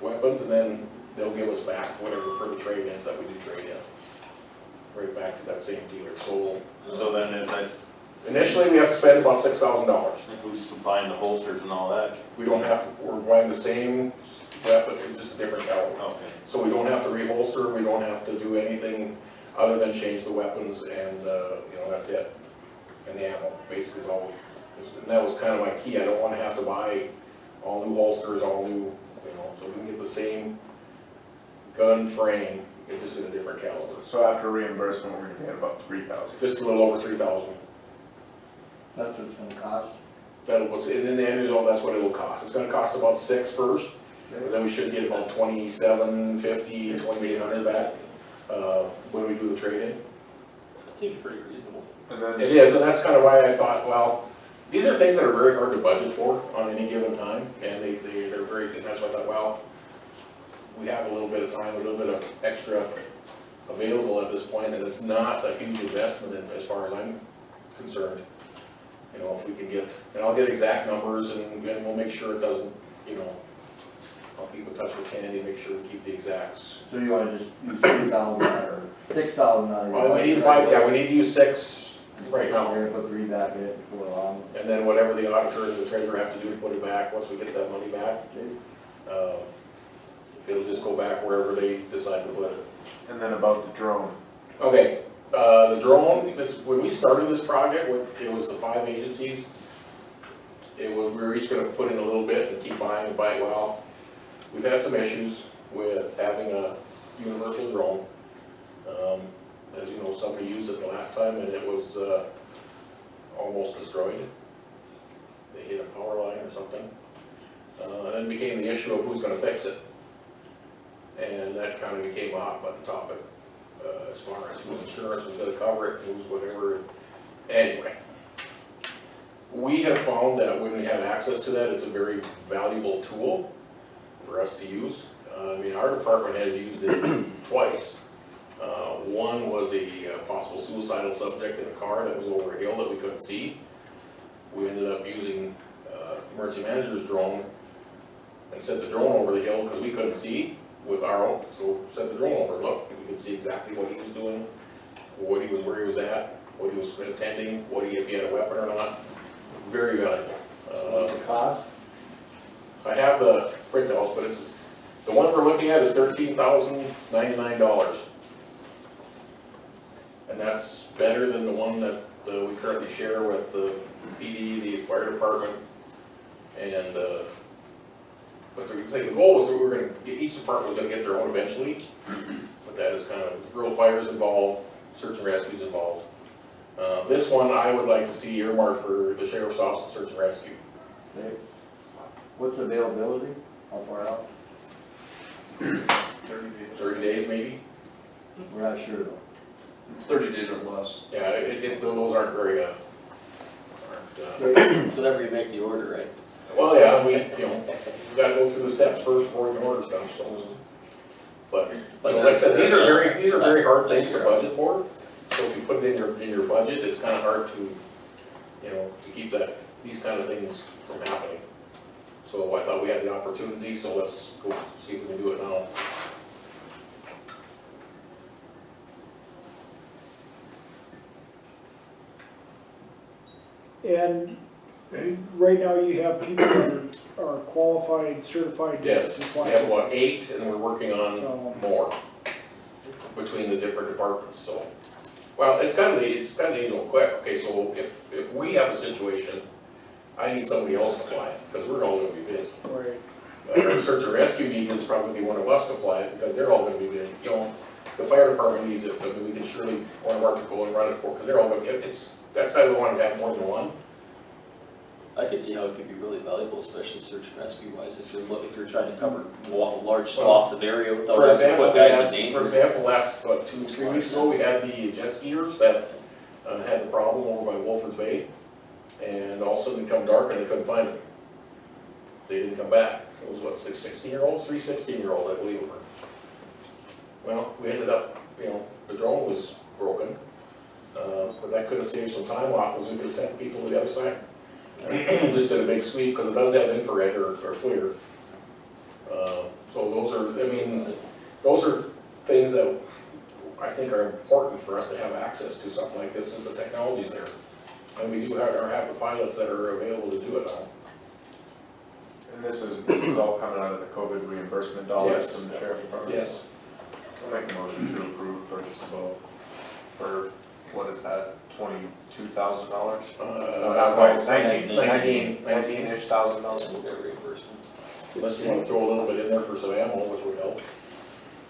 weapons, and then they'll give us back whatever for the trade-ins that we do trade in. Right back to that same dealer. So So then Initially, we have to spend about $6,000. Who's supplying the holsters and all that? We don't have to, we're buying the same weapon, it's just a different caliber. Okay. So we don't have to reholster, we don't have to do anything other than change the weapons and, you know, that's it. And the ammo, basically is all, and that was kind of my key, I don't wanna have to buy all new holsters, all new, you know, so we can get the same gun frame, it's just in a different caliber. So after reimbursement, we're gonna get about 3,000. Just a little over 3,000. That's what it's gonna cost. That'll, and in the end result, that's what it'll cost. It's gonna cost about 6 first, but then we should get about 2,750, 2,800 back, when we do the trade-in. That seems pretty reasonable. And then, It is, and that's kind of why I thought, well, these are things that are very hard to budget for on any given time, and they're very, and that's why I thought, well, we have a little bit of time, a little bit of extra available at this point, and it's not a huge investment as far as I'm concerned. You know, if we can get, and I'll get exact numbers, and we'll make sure it doesn't, you know, I'll keep in touch with Candy, make sure we keep the exacts. So you wanna just use 3,000 or 6,000 out of your Well, we need, budget, right? yeah, we need to use 6 right now. We're gonna put 3 back in it before long. And then whatever the auditor and the treasurer have to do to put it back, once we get that money back, it'll just go back wherever they decide to put it. and then about the drone. Okay, the drone, when we started this project, it was the 5 agencies. We were each gonna put in a little bit and keep buying and buying. Well, we've had some issues with having a universal drone. As you know, somebody used it the last time and it was, almost destroyed. They hit a power line or something. Then became the issue of who's gonna fix it. And that kind of became a hot button topic, as far as whose insurance was gonna cover it, who's whatever. Anyway, we have found that when we have access to that, it's a very valuable tool for us to use. I mean, our department has used it twice. One was a possible suicidal subject in a car that was over a hill that we couldn't see. We ended up using emergency manager's drone and sent the drone over the hill because we couldn't see with our own. So sent the drone over, look, we could see exactly what he was doing, where he was at, what he was intending, if he had a weapon or not. Very valuable. What's the cost? I have the printouts, but it's, the one we're looking at is $13,099. And that's better than the one that we currently share with the PD, the fire department, and, but the goal was that we were gonna get, each department was gonna get their own eventually, but that is kind of, rural fire's involved, search and rescue's involved. This one I would like to see earmarked for the sheriff's office and search and rescue. Okay. What's the availability? How far out? 30 days maybe? We're not sure though. 30 days or less. Yeah, those aren't very, It's whenever you make the order, right? well, yeah, we gotta go through the steps first before we can order stuff, so. But, like I said, these are very hard things to budget for. So if you put it in your budget, it's kind of hard to, to keep these kind of things from happening. So I thought we had the opportunity, so let's go see if we can do it now. And right now you have people that are qualified, certified. Yes, we have about 8 and we're working on So- more between the different departments, so. Well, it's kind of the quick, okay, so if we have a situation, I need somebody else to fly it, because we're all gonna be busy. Right. Our search and rescue needs it's probably one of us to fly it, because they're all gonna be busy, the fire department needs it, but we can surely, one of our people and run it for, because they're all gonna, that's why we want to have more than one. I can see how it could be really valuable, especially search and rescue wise, if you're trying to cover large swaths of area without For having to example, put guys in danger. For example, last, 2-3 weeks ago, we had the jet skiers that had the problem over by Wolford's Bay, and all of a sudden it come dark and they couldn't find them. They didn't come back. It was what, 6 16-year-olds? 3 16-year-olds, I believe it were. Well, we ended up, the drone was broken, but that could have saved some time off, because we could have sent people to the other side. Just did a big sweep, because it does have infrared or FLIR. So those are things that I think are important for us to have access to, something like this, since the technology's there. And we do have the pilots that are available to do it now. And this is all coming out of the COVID reimbursement dollars Yes. from the sheriff's department? Yes. I'll make a motion to approve purchase of both for, what is that, $22,000? No, not quite, nineteen-ish thousand dollars. We'll get reimbursement. Unless you wanna throw a little bit in there for some ammo, which would help.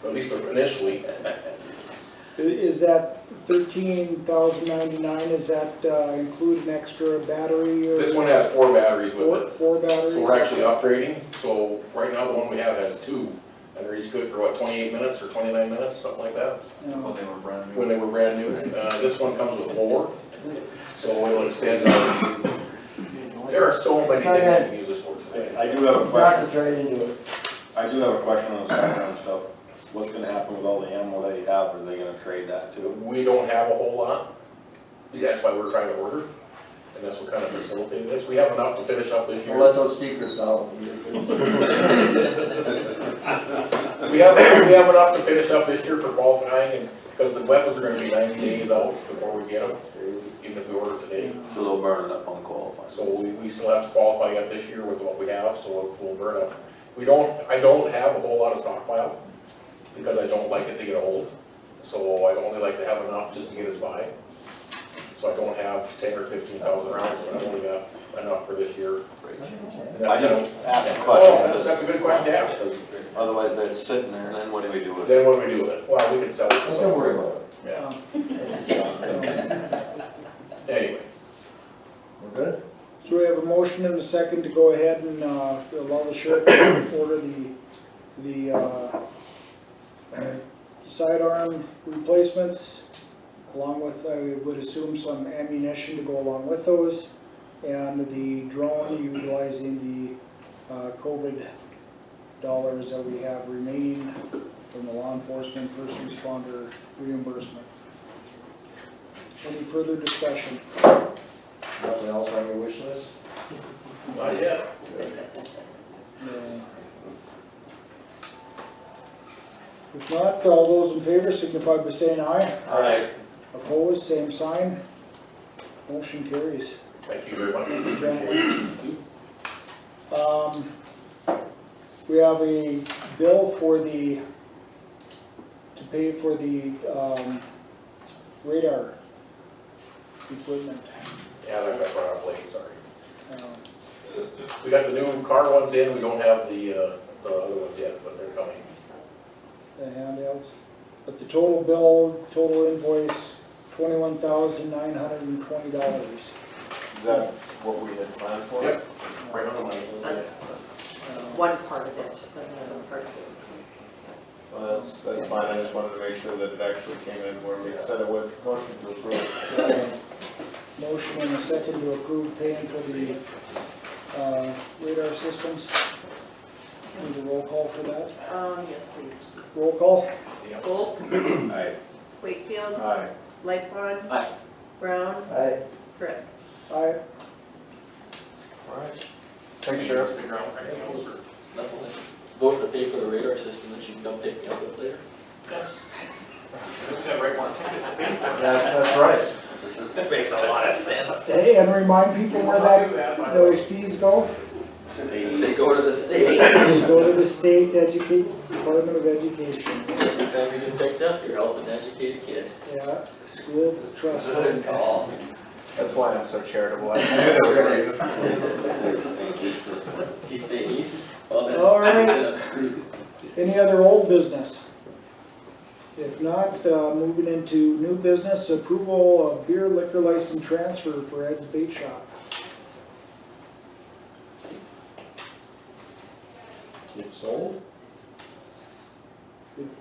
At least initially. Is that $13,099, is that include an extra battery or? This one has 4 batteries with it. Four batteries? So we're actually upgrading, so right now the one we have has 2, and they're each good for what, 28 minutes or 29 minutes, something like that, No. When they were brand new. when they were brand new. This one comes with 4, so we'll extend our, there are so many things you can use this for today. I do have a Practice question, right into it. I do have a question on the shotgun stuff. What's gonna happen with all the ammo that you have? Are they gonna trade that too? We don't have a whole lot, that's why we're trying to order, and that's what kind of facilitated this. We have enough to finish up this We'll year. let those secrets out. We have enough to finish up this year for qualifying, and, because the weapons are gonna be 90 days out before we get them, even if we order today. So they'll burn it up on qualifying. So we still have to qualify yet this year with what we have, so we'll burn up. I don't have a whole lot of stockpile, because I don't like it to get old. So I only like to have enough just to get us by. So I don't have 10 or 15,000 rounds, but I've only got enough for this year. I just asked a Oh, question. that's a good question to ask. Because otherwise they're sitting there, and then what do we do with it? Then what do we do with it? Well, we can sell it. Don't worry about it. Yeah. Anyway, We're good? So we have a motion and a second to go ahead and allow the sheriff to order the sidearm replacements, along with, I would assume, some ammunition to go along with those, and the drone utilizing the COVID dollars that we have remaining from the law enforcement first responder reimbursement. Any further discussion? Nothing else on your wish list? not yet. If not, all those in favor signify by saying aye. Alright. Opposed, same sign. Motion carries. Thank you very much. We have a bill for to pay for the radar equipment. Yeah, that got brought up late, sorry. Uh, We got the new car ones in, we don't have the other ones yet, but they're coming. The handhelds. But the total bill, total invoice, $21,920. Is that what we had planned for? Yep, right on the money. That's one part of it, but another part of it. Well, that's fine, I just wanted to make sure that it actually came in where we said it would. Motion to approve. Motion and a second to approve paying for the radar systems. Need a roll call for that? Yes, please. Roll call? Volk, Aye. Wakefield, Aye. Lightfon, Aye. Brown, Aye. Brett. Aye. Alright. Thanks, Sheriff. Stick around, anything else, or? Nothing. Vote to pay for the radar system that you can come pick me up with later. Yes. We got right one ticket. That's right. That makes a lot of sense. Hey, and remind people where those fees go? They go to the state. They go to the state Department of Education. Every time you get picked up, you're helping educate a kid. Yeah, school trust fund. Good call. That's why I'm so charitable. I knew there was a reason. He stayed easy. Well, then, All right. I'm screwed. Any other old business? If not, moving into new business, approval of beer liquor license transfer for Ed's Bait Shop. It's sold?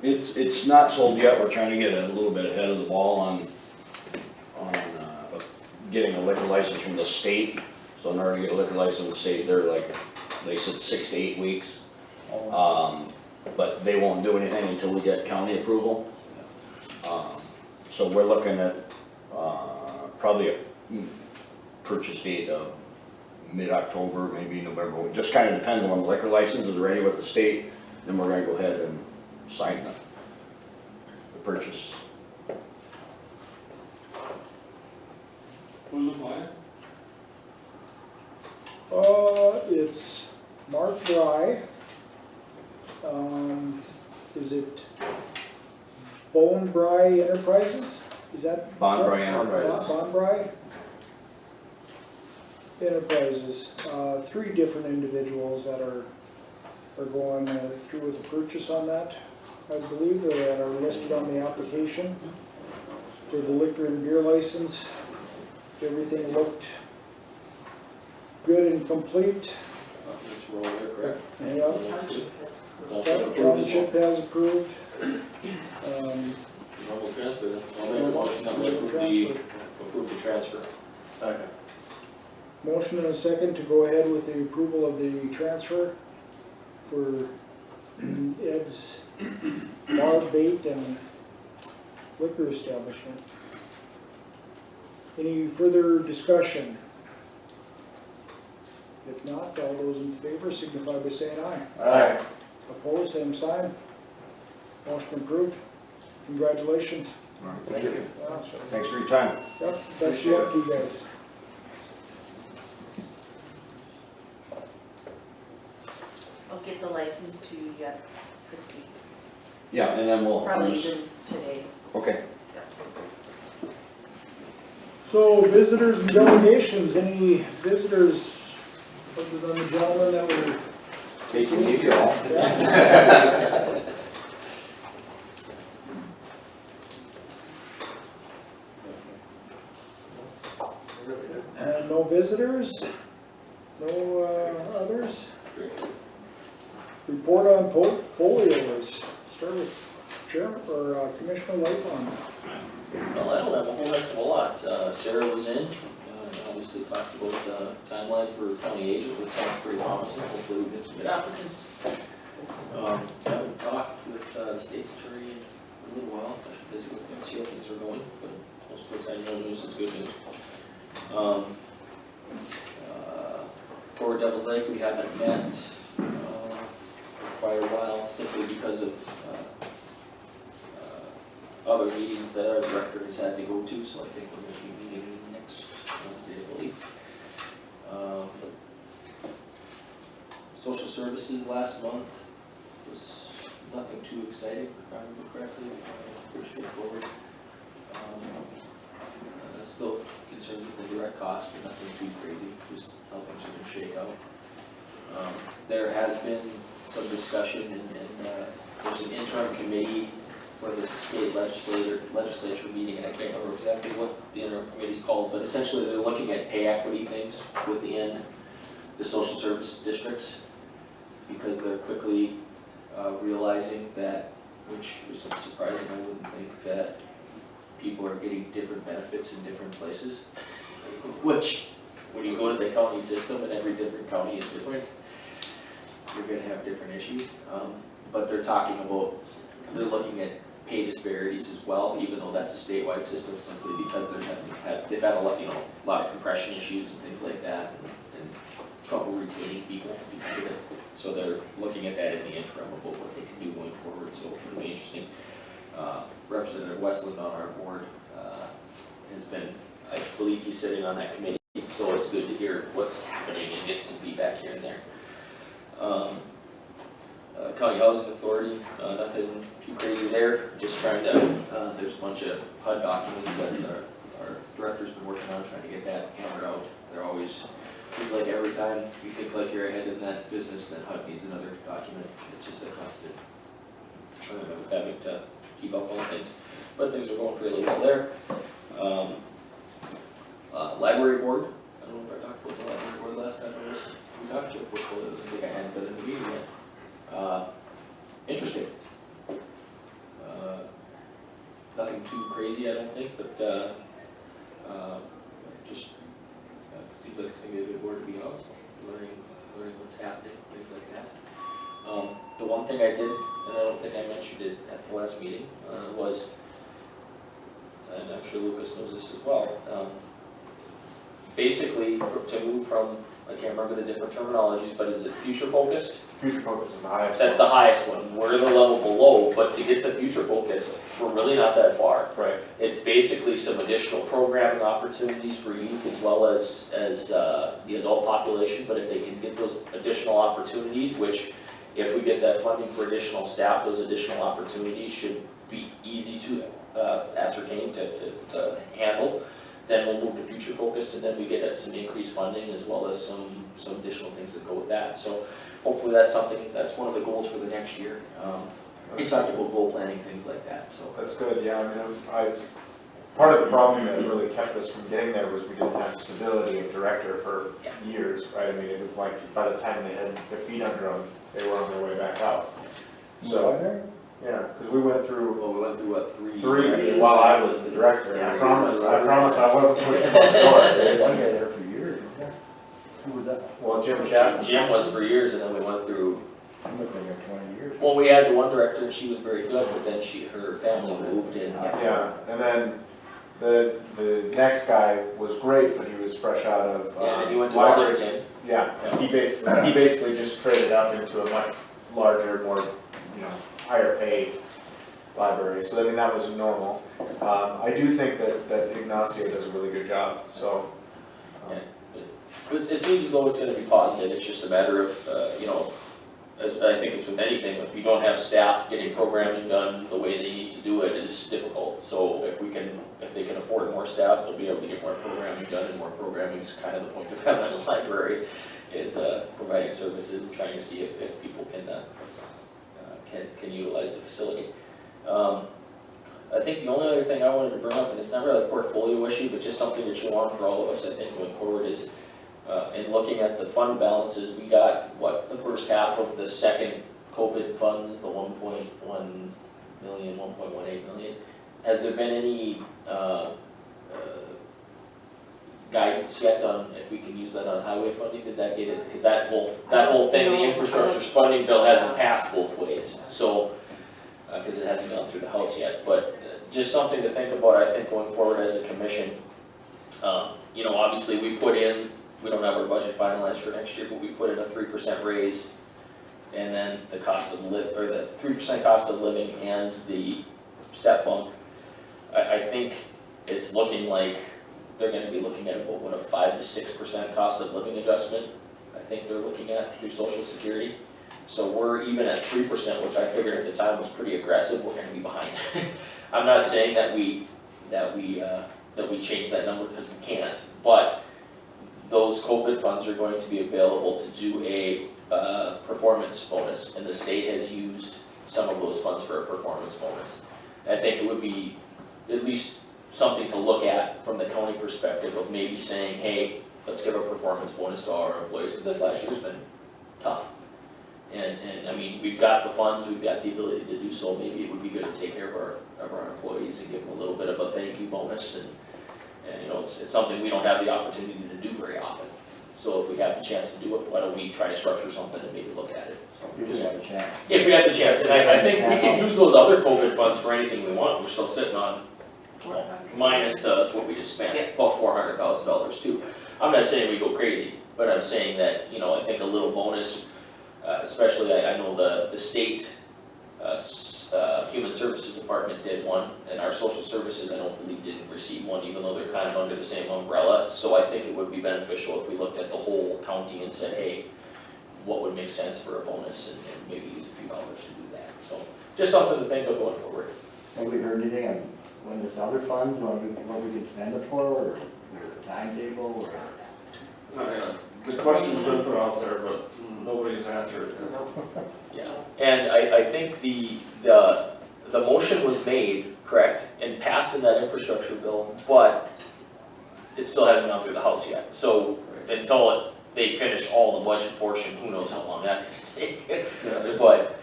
It's not sold yet, we're trying to get a little bit ahead of the ball on getting a liquor license from the state. So in order to get a liquor license from the state, they're like, they said 6 to 8 weeks. But they won't do anything until we get county approval. So we're looking at probably a purchase date of mid-October, maybe November. It just kind of depends on when the liquor license is ready with the state, then we're gonna go ahead and sign the purchase. Who's applying? It's Mark Bry. Is it Bone Bry Enterprises? Is that? Bond Bry Enterprises. Bond Bry Enterprises. Three different individuals that are going through with the purchase on that. I believe that are listed on the application for the liquor and beer license. Everything looked good and complete. It's roll there, correct? Yep. Township has approved. Normal transfer, then. I'll make a motion that we approve the transfer. Second. Motion and a second to go ahead with the approval of the transfer for Ed's Bar, Bait, and Liquor Establishment. Any further discussion? If not, all those in favor signify by saying aye. Aye. Opposed, same sign. Motion approved. Congratulations. Thank you. Yeah. Thanks for your time. Yep, best of luck to you guys. I'll get the license to you yet this week, Yeah, and then we'll. probably even today. Okay. So visitors and delegations, any visitors other than the gentlemen that were? Taking you all. Yeah. And no visitors? No others? Report on portfolios. Start with Chairman or Commissioner Lightfon. Well, I don't have a whole heck of a lot. Sarah was in, obviously talked about the timeline for county agent, which sounds pretty promising. Hopefully we get some good applicants. Haven't talked with the state's attorney in a little while. I should visit with him, see how things are going, but most of the time, no news is good news. For Devil's Lake, we haven't met for quite a while, simply because of other meetings that our director has had to go to, so I think we're going to be meeting next Wednesday, I believe. Social services last month was nothing too exciting, if I remember correctly, pretty straightforward. Still concerned with the direct cost, but nothing too crazy, just how things are going to shake out. There has been some discussion, and there's an interim committee for the state legislature meeting, and I can't remember exactly what the interim committee's called, but essentially they're looking at pay equity things within the social service districts, because they're quickly realizing that, which is surprising, I wouldn't think, that people are getting different benefits in different places, which, when you go to the county system and every different county is different, you're going to have different issues. But they're talking about, they're looking at pay disparities as well, even though that's a statewide system, simply because they've had a lot, a lot of compression issues and things like that, and trouble retaining people because of it. So they're looking at that in the interim about what they can do going forward, so it'll be interesting. Representative Westland on our board has been, I believe he's sitting on that committee, so it's good to hear what's happening and get some feedback here and there. County Housing Authority, nothing too crazy there, just trying to, there's a bunch of HUD documents that our director's been working on, trying to get that hammered out. They're always, seems like every time you think like you're ahead in that business, then HUD needs another document. It's just a constant, with having to keep up on things, but things are going fairly well there. Library board, I don't know if I talked about the library board last time we talked to portfolios. I think I hadn't been in the meeting yet. Interesting. Nothing too crazy, I don't think, but just seems like it's gonna be a good board to be on, learning what's happening, things like that. The one thing I did, and I don't think I mentioned it at the last meeting, was, and I'm sure Lucas knows this as well, basically to move from I can't remember the different terminologies, but is it future focused? Future focus is the highest. That's the highest one, we're the level below, but to get to future focused, we're really not that far. Right. It's basically some additional programming opportunities for youth as well as the adult population, but if they can get those additional opportunities, which if we get that funding for additional staff, those additional opportunities should be easy to ascertain, to handle, then we'll move to future focused, and then we get some increased funding as well as some additional things that go with that. So hopefully that's something, that's one of the goals for the next year. It's technical goal planning, things like that, so. That's good, yeah, I mean, part of the problem that really kept us from getting there was we didn't have stability of director for years, right? I mean, it was like, by the time they had their feet under them, they were on their way back out. So, yeah, because we went through Well, we went through what, three? three while I was the director, and I promise I wasn't pushing them out the door. One guy there for years, yeah. Who was that? Well, Jim Chapman. Jim was for years, and then we went through, I'm looking at 20 years. well, we had the one director, and she was very good, but then her family moved and. Yeah, and then the next guy was great, but he was fresh out of Yeah, and he went to libraries. Washington. Yeah, he basically just traded up into a much larger, more, higher paid library, so I mean, that was normal. I do think that Ignacio does a really good job, so. It seems as though it's gonna be positive, it's just a matter of, as I think it's with anything, if you don't have staff getting programming done the way they need to do it is difficult. So if they can afford more staff, they'll be able to get more programming done, and more programming is kind of the point of having a library, is providing services and trying to see if people can utilize the facility. I think the only other thing I wanted to bring up, and it's not really a portfolio issue, but just something that you want for all of us, I think, going forward is, in looking at the fund balances, we got, the first half of the second COVID funds, the 1.1 million, 1.18 million. Has there been any guidance yet on if we can use that on highway funding? Did that get it? Because that whole thing, the infrastructure funding bill hasn't passed both ways, so, because it hasn't gone through the House yet, but just something to think about, I think, going forward as a commission. Obviously we don't have our budget finalized for next year, but we put in a 3% raise, and then the cost of the 3% cost of living and the step bump. I think it's looking like they're gonna be looking at about, a 5 to 6% cost of living adjustment, I think they're looking at through Social Security. So we're even at 3%, which I figured at the time was pretty aggressive, we're gonna be behind. I'm not saying that we change that number, because we can't, but those COVID funds are going to be available to do a performance bonus, and the state has used some of those funds for a performance bonus. I think it would be at least something to look at from the county perspective of maybe saying, hey, let's give a performance bonus to our employees, because this last year's been tough. And I mean, we've got the funds, we've got the ability to do so, maybe it would be good to take care of our employees and give them a little bit of a thank you bonus, and it's something we don't have the opportunity to do very often. So if we have the chance to do it, why don't we try to structure something and maybe look at it? So If we have a chance. if we have the chance, and I think we can use those other COVID funds for anything we want, we're still sitting on, minus what we just spent, about $400,000 too. I'm not saying we go crazy, but I'm saying that, I think a little bonus, especially I know the state Human Services Department did one, and our social services, I don't believe, didn't receive one, even though they're kind of under the same umbrella. So I think it would be beneficial if we looked at the whole county and said, hey, what would make sense for a bonus, and maybe use a few dollars to do that. So just something to think of going forward. Have we heard anything on when this other funds, what we can spend it for, or the timetable, or? The question's been put out there, but nobody's answered it. Yeah, and I think the motion was made, correct, and passed in that infrastructure bill, but it still hasn't gone through the House yet. So until they finish all the budget portion, who knows how long that's gonna take. But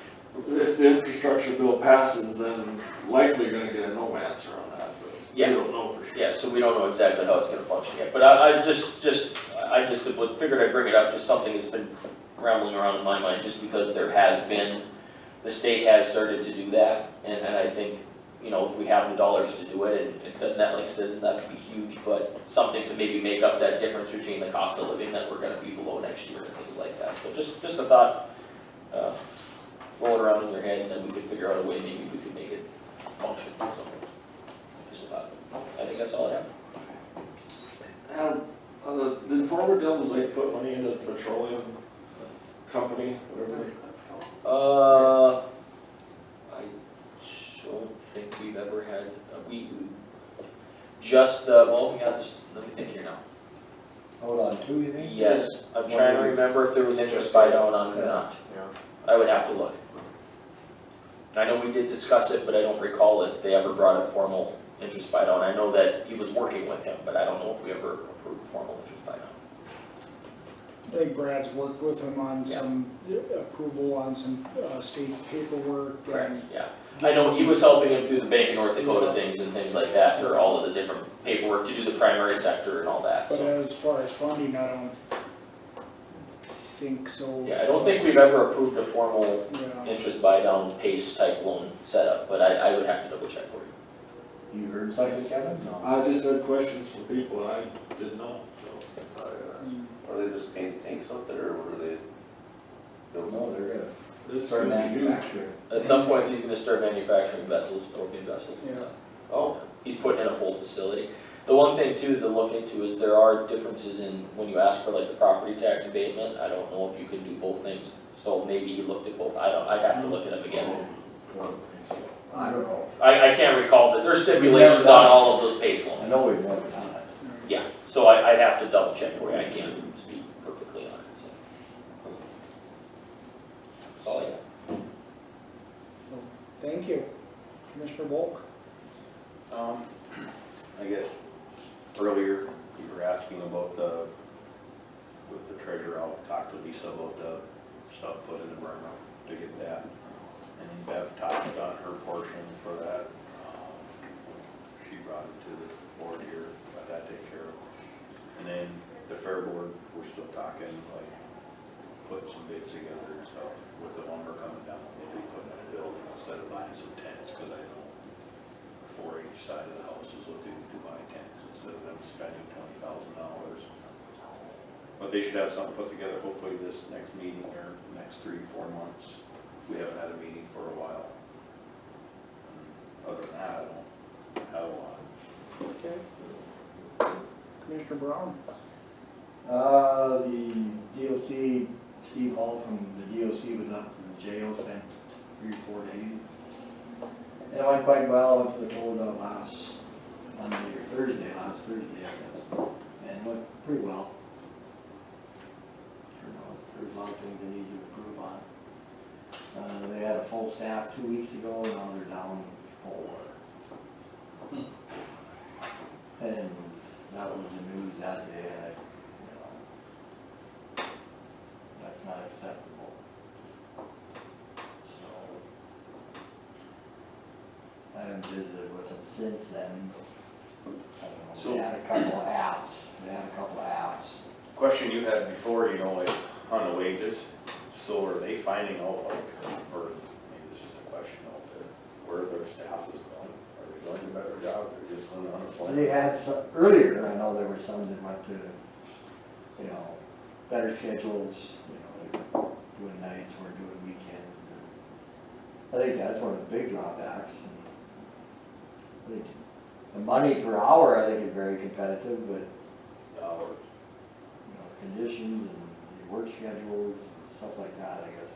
if the infrastructure bill passes, then likely you're gonna get a no answer on that, but we don't know for sure. Yeah, so we don't know exactly how it's gonna function yet. But I just figured I'd bring it up, just something that's been rambling around in my mind, just because there has been, the state has started to do that, and I think you know, if we have the dollars to do it, and it doesn't, like I said, doesn't have to be huge, but something to maybe make up that difference between the cost of living that we're gonna be below next year and things like that. So just a thought, roll it around in your head, and then we could figure out a way, maybe we could make it function, so. Just a thought. I think that's all I have. The former Devils Lake put money into the petroleum company, whatever they. I don't think we've ever had, we just, well, we had this, let me think here now. Hold on, two, you think? Yes, I'm trying to remember if there was interest buy down on it or not. Yeah. I would have to look. I know we did discuss it, but I don't recall if they ever brought a formal interest buy down. I know that he was working with him, but I don't know if we ever approved a formal interest buy down. I think Brad's worked with him on Yeah. some approval on some state paperwork. and- Yeah. I know he was helping him through the Bank of North Dakota things and things like that, for all of the different paperwork to do the primary sector and all that, But so. as far as funding, I don't think so. Yeah, I don't think we've ever approved a formal Yeah. interest buy down PACE type loan setup, but I would have to double check for you. You heard something, Kevin? No. I just had questions from people and I didn't know, so. Are they just painting tanks up there, or what are they? No, they're gonna It's start gonna be huge. manufacturing. At some point, he's gonna start manufacturing vessels, propane vessels and Yeah. stuff. Oh, he's putting in a full facility. The one thing too to look into is there are differences in when you ask for like the property tax abatement. I don't know if you can do both things, so maybe he looked at both. I'd have to look at them again. I don't know. I can't recall that there's stipulations on all of those PACE I loans. know we've never done it. Yeah, so I'd have to double check for you. I can't speak perfectly on it, so. That's all I got. Thank you. Commissioner Volk? I guess earlier you were asking about with the treasurer, I'll talk to Lisa about the stuff put in the burner to get that. And Bev talked on her portion for that. She brought it to the board here, got that taken care of. And then the fair board, we're still talking, like, putting some bids together and stuff with the lumber coming down, maybe putting in a building instead of buying some tents, cause I know 4 each side of the houses will do to buy tents instead of them spending $20,000. But they should have something put together, hopefully this next meeting or next 3-4 months. We haven't had a meeting for a while. Other than that, I don't have a lot. Okay. Commissioner Brown? The DOC, Steve Hall from the DOC was up to the jail, spent 3 or 4 days. And it went quite well, went to Dakota last Monday or last Thursday, I guess. And it went pretty well. There's a lot of things they need to improve on. They had a full staff 2 weeks ago, now they're down 4. And that was the news that day, and that's not acceptable. So, I haven't visited with them since then. I don't know, they had a couple of apps. Question you had before, you know, like on the wages, so are they finding out, like, or maybe it's just a question out there, where their staff is going? Are they doing a better job, or just on unemployment? They had some, earlier, I know there were some that went to, better schedules, they were doing nights or doing weekends. I think that's one of the big drawbacks. I think the money per hour, I think, is very competitive, but Hours. conditions and your work schedules and stuff like that, I guess.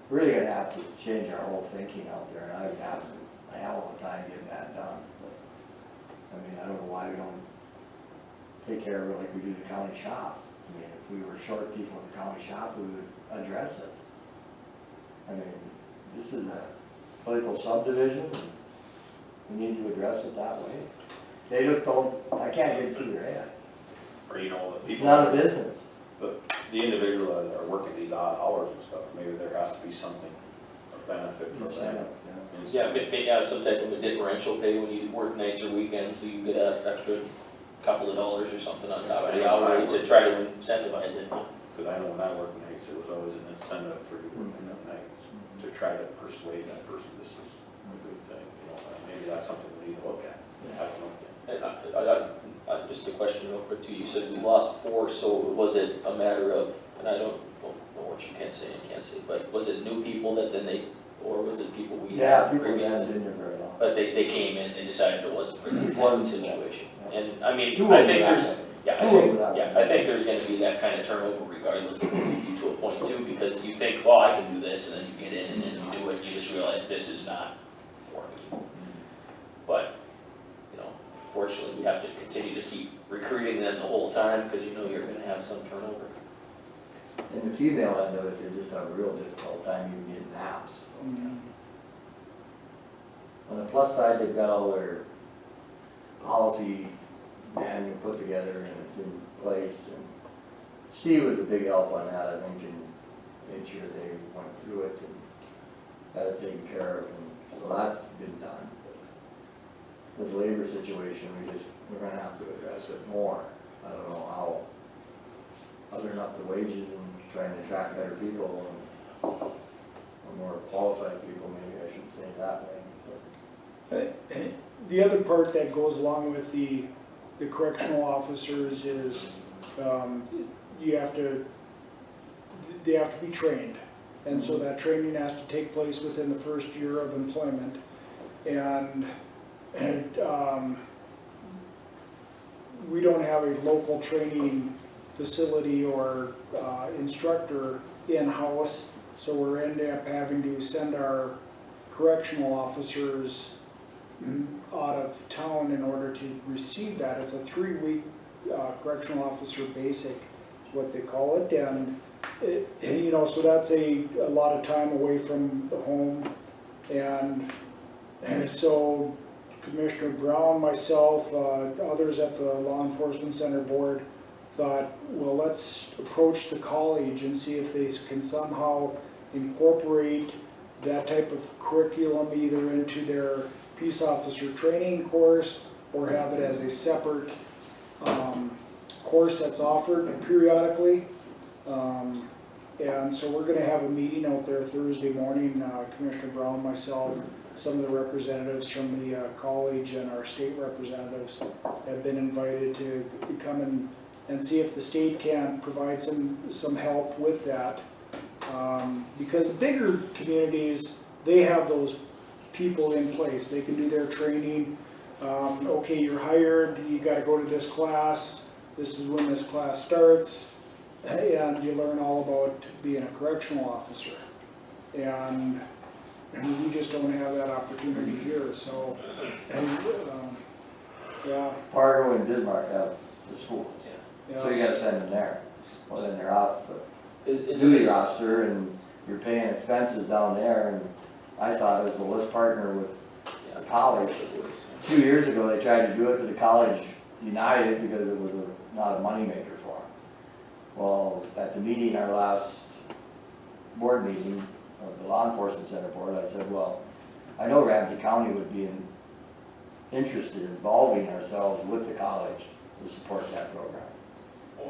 We're really gonna have to change our whole thinking out there, and I would have a hell of a time getting that done. I mean, I don't know why we don't take care of it like we do the county shop. I mean, if we were short people in the county shop, we would address it. I mean, this is a political subdivision, and we need to address it that way. They just don't, I can't get it through their head. Or, you know, the It's people. not a business. But the individual that are working these odd hours and stuff, maybe there has to be something, a benefit for them. Incentive, Yeah, maybe have some type of a differential pay when you work nights or weekends, so you get an extra couple of dollars or something on top of the hour to try to incentivize it. Cause I know when I worked nights, there was always an incentive for you working at nights, to try to persuade that person this is good thing, you know, and maybe that's something we need to look at. I don't know. And just a question real quick too, you said we lost 4, so was it a matter of, and I don't know what you can say and can't say, but was it new people that then they, or was it people we Yeah, had people previously? haven't been there very long. But they came in and decided it wasn't for them It type of wasn't, situation. yeah. And I mean, Two I of think them there's, happened. yeah, I Two of think, them happened. yeah, I think there's gonna be that kind of turnover regardless of you to a point too, because you think, well, I can do this, and then you get in and then you do it, and you just realize this is not for me. But, you know, fortunately, we have to continue to keep recruiting them the whole time, because you know you're gonna have some turnover. And the female end of it, they just have a real difficult time even getting naps. On the plus side, they've got all their policy manual put together and it's in place. And Steve was a big help on that, I think, and made sure they went through it and got it taken care of. And so that's been done. With the labor situation, we're gonna have to address it more. I don't know how, other than up the wages and trying to attract better people and more qualified people, maybe I should say it that way. The other part that goes along with the correctional officers is, they have to be trained. And so that training has to take place within the first year of employment. And we don't have a local training facility or instructor in-house, so we're ending up having to send our correctional officers out of town in order to receive that. It's a 3-week correctional officer basic, is what they call it, and you know, so that's a lot of time away from the home, and so Commissioner Brown, myself, others at the Law Enforcement Center Board thought, well, let's approach the college and see if they can somehow incorporate that type of curriculum either into their peace officer training course or have it as a separate course that's offered periodically. And so we're gonna have a meeting out there Thursday morning, Commissioner Brown, myself, some of the representatives from the college and our state representatives have been invited to come and see if the state can provide some help with that. Because bigger communities, they have those people in place. They can do their training. Okay, you're hired, you gotta go to this class. This is when this class starts. And you learn all about being a correctional officer. And we just don't have that opportunity here, so, yeah. Fargo and Bismarck have the schools, Yeah. so you gotta send them there. Well, then they're off the Is duty it, roster and you're paying expenses down there, and I thought as well, let's partner with the college. 2 years ago, they tried to do it, but the college denied it because it was not a moneymaker for them. Well, at the meeting, our last board meeting of the Law Enforcement Center Board, I said, well, I know Ramsey County would be interested in involving ourselves with the college to support that program.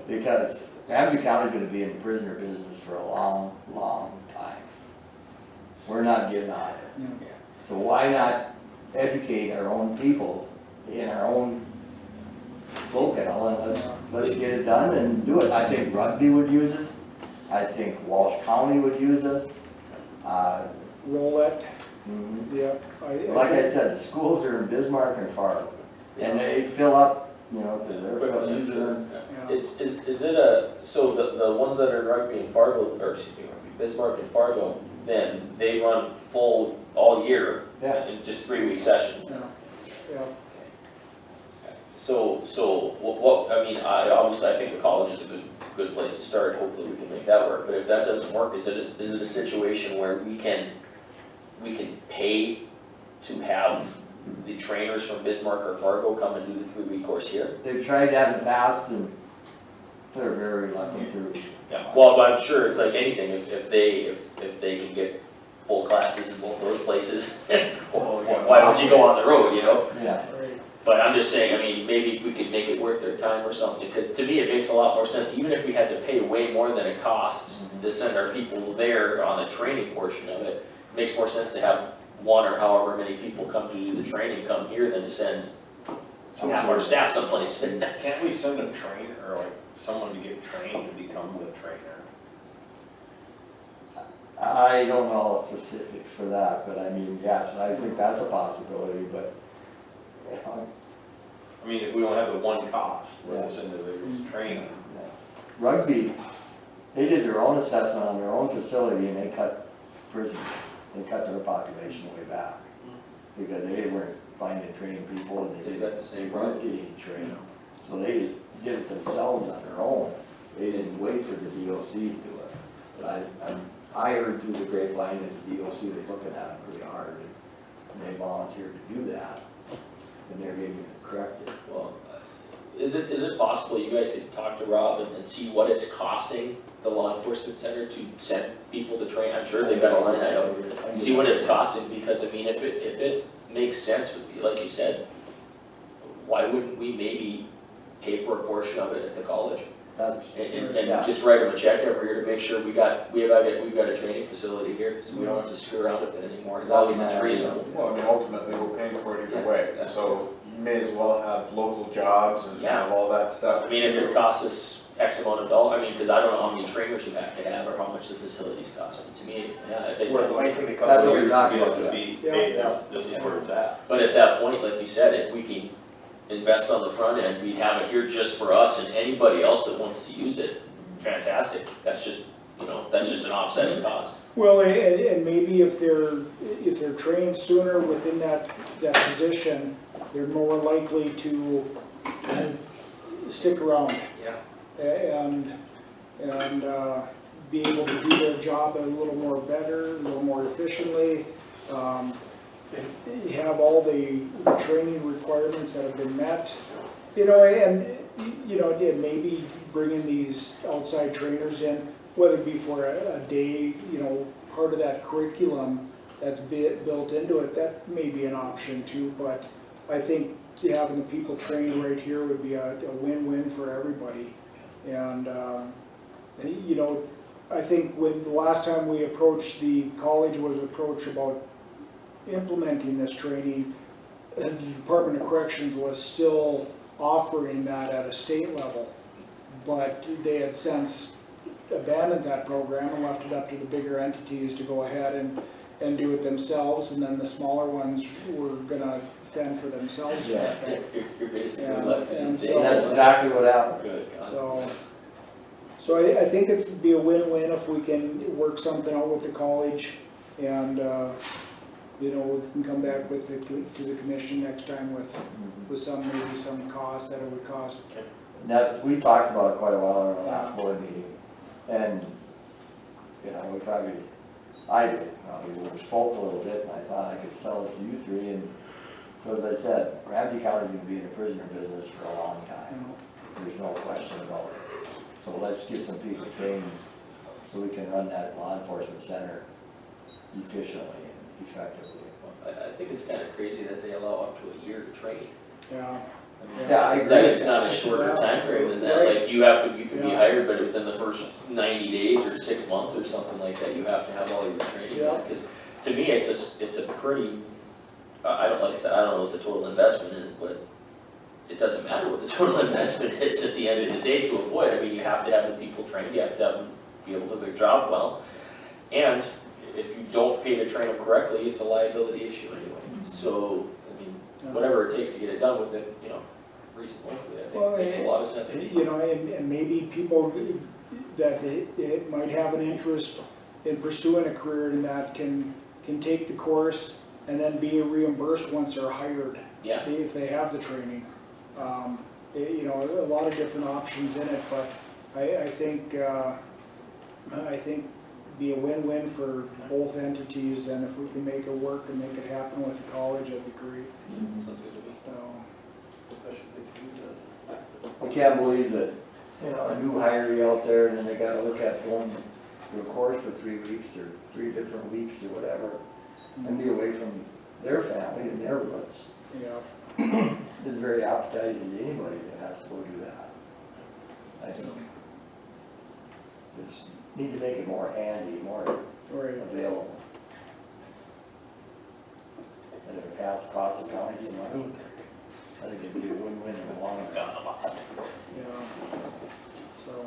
Because Ramsey County's gonna be in the prisoner business for a long, long time. We're not getting out of it. Yeah. So why not educate our own people in our own locale, and let's get it done and do it. I think Rugby would use us. I think Walsh County would use us. Rolette, Mhm. yep. Like I said, the schools are in Bismarck and Fargo, and they fill up, you know, because they're using them. Yeah. is it a, so the ones that are Rugby and Fargo, or excuse me, Rugby, Bismarck and Fargo, then they run full all year Yeah. in just 3-week sessions? Yeah, yeah. So what, I mean, obviously I think the college is a good place to start, hopefully we can make that work, but if that doesn't work, is it a situation where we can pay to have the trainers from Bismarck or Fargo come and do the 3-week course here? They've tried that in the past, and they're very reluctant to. Yeah, well, but I'm sure it's like anything, if they can get full classes in both those places, why would you go on the road, you know? Yeah. Right. But I'm just saying, I mean, maybe if we could make it worth their time or something, because to me, it makes a lot more sense, even if we had to pay way more than it costs to send our people there on the training portion of it, it makes more sense to have one or however many people come to do the training come here than to send half our staff someplace. Can't we send a trainer, or like someone to get trained to become the trainer? I don't know all the specifics for that, but I mean, yes, I think that's a possibility, but, you know, I mean, if we don't have the one cost for this individual's training. yeah. Rugby, they did their own assessment on their own facility and they cut prisoners, they cut their population way back. Because they weren't finding training people and They got the same weren't getting trained. So they just did it themselves on their own. They didn't wait for the DOC to do it. But I heard through the grapevine that the DOC was looking at it pretty hard and they volunteered to do that. And they're getting it corrected. Well, is it possible you guys could talk to Rob and see what it's costing the law enforcement center to send people to train? I'm sure they've got a line item. See what it's costing, because I mean, if it makes sense with you, like you said, why wouldn't we maybe pay for a portion of it at the college? That's, And yeah. just write them a check every year to make sure we've got a training facility here, so we don't have to screw around with it anymore, as long as it's reasonable. Well, I mean, ultimately, we're paying for it either way, Yeah. so you may as well have local jobs and Yeah. have all that stuff. I mean, if it costs us X amount of dollars, I mean, because I don't know how many trainers you have to have or how much the facilities cost. To me, yeah, if it, Well, it might take a That's couple what of we're years talking to get about, it to be, hey, this is where it's at. but at that point, like you said, if we can invest on the front end, we'd have it here just for us and anybody else that wants to use it, fantastic. That's just, that's just an offsetting cost. Well, and maybe if they're trained sooner within that position, they're more likely to stick around. Yeah. And be able to do their job a little more better, a little more efficiently. Have all the training requirements that have been met, and maybe bringing these outside trainers in, whether it be for a day, part of that curriculum that's built into it, that may be an option too, but I think having the people trained right here would be a win-win for everybody. And, I think when the last time we approached the college was approached about implementing this training, the Department of Corrections was still offering that at a state level. But they had since abandoned that program and left it up to the bigger entities to go ahead and do it themselves, and then the smaller ones were gonna fend for themselves. Yeah. You're basically Yeah, left and in so- That's exactly what happened. Good, God. So I think it'd be a win-win if we can work something out with the college and, we can come back with to the commission next time with maybe some cost that it would cost. That's, we talked about it quite a while in our last board meeting, and, we probably, we spoke a little bit, and I thought I could sell it to you three, and, so as I said, Ramsey County's gonna be in the prisoner business for a long time, there's no question about it. So let's get some people trained, so we can run that law enforcement center efficiently and effectively. I think it's kind of crazy that they allow up to a year to train. Yeah. Yeah, I agree That with it's not a shorter Yeah. time frame than that, Right. like you can be Yeah. hired, but within the first 90 days or 6 months or something like that, you have to have all your training. Yeah. Because to me, it's a pretty, I don't know what the total investment is, but it doesn't matter what the total investment is at the end of the day to avoid. I mean, you have to have the people trained, you have to have them be able to do their job well. And if you don't pay to train them correctly, it's a liability issue anyway. So, I mean, whatever it takes to get it done within, reasonably, I think makes a lot of sense. And maybe people that it might have an interest in pursuing a career in that can take the course and then be reimbursed once they're hired. Yeah. If they have the training. A lot of different options in it, but I think be a win-win for both entities, and if we can make it work and make it happen with the college, that'd be great. Sounds good to me. So, I can't believe that, a new hiree out there, and then they gotta look at going to a course for 3 weeks, or 3 different weeks, or whatever, and be away from their family and their roots. yeah. It's very appetizing to anybody that has to go do that. I think. Just need to make it more handy, more Right. available. cost the county some money. I think it'd be a win-win in the long run. Yeah. So,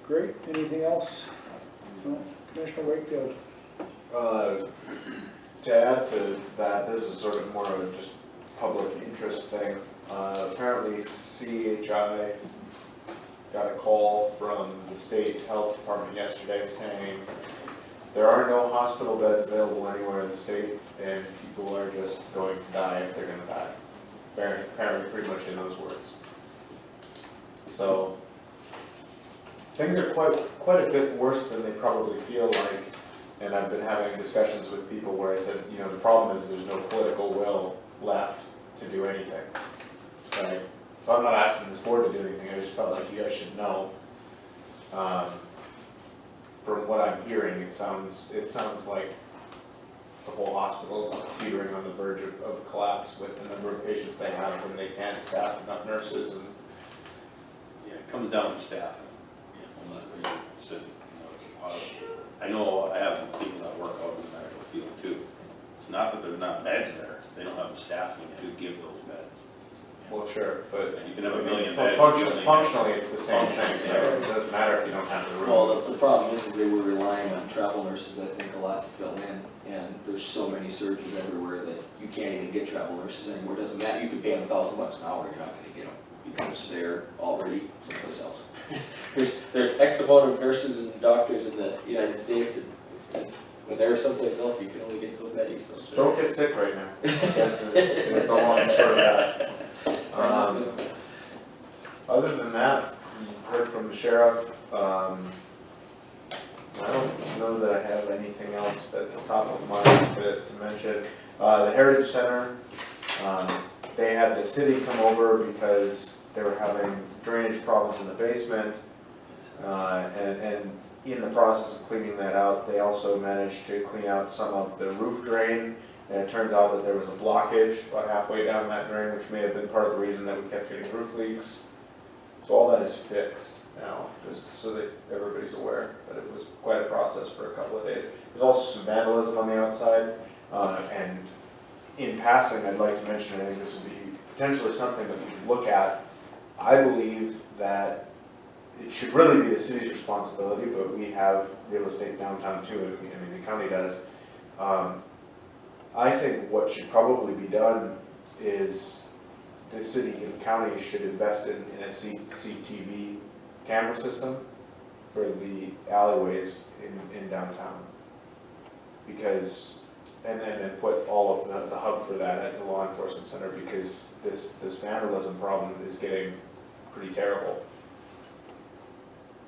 great, anything else? No? Commissioner Wakefield? To add to that, this is sort of more of a just public interest thing. Apparently CHI got a call from the state health department yesterday saying there are no hospital beds available anywhere in the state and people are just going to die if they're gonna die. Apparently pretty much in those words. So things are quite a bit worse than they probably feel like. And I've been having discussions with people where I said, you know, the problem is there's no political will left to do anything. Right? So I'm not asking this board to do anything, I just felt like you guys should know. From what I'm hearing, it sounds like the whole hospital is teetering on the verge of collapse with the number of patients they have and they can't staff enough nurses and. Yeah, it comes down to staffing. Yeah, well, not really. So, you know, it's a lot of- I know I have people that work out in the medical field too. It's not that there's not beds there, they don't have the staffing to give those beds. Well, sure, but. You can have a million Fu- beds. Functionally, it's the same thing, Functionally, right? yeah. It doesn't matter if you don't have the room. Well, the problem is they were relying on travel nurses, I think, a lot to fill in, and there's so many surgeons everywhere that you can't even get travel nurses anymore, it doesn't matter, you could pay them $1,000 an hour, you're not gonna get them, because they're already someplace else. There's X amount of nurses and doctors in the United States, and when they're someplace else, you can only get so many, so. Don't get sick right now, yes, is the long and short of that. Other than that, you heard from the sheriff, I don't know that I have anything else that's top of mind to mention. The Heritage Center, they had the city come over because they were having drainage problems in the basement, and in the process of cleaning that out, they also managed to clean out some of the roof drain. And it turns out that there was a blockage about halfway down that drain, which may have been part of the reason that we kept getting roof leaks. So all that is fixed now, just so that everybody's aware, but it was quite a process for a couple of days. There's also some vandalism on the outside, and in passing, I'd like to mention, I think this would be potentially something that we could look at. I believe that it should really be the city's responsibility, but we have real estate downtown too, I mean, the county does. I think what should probably be done is the city and county should invest in a CCTV camera system for the alleyways in downtown. Because, and then put all of the hub for that at the law enforcement center, because this vandalism problem is getting pretty terrible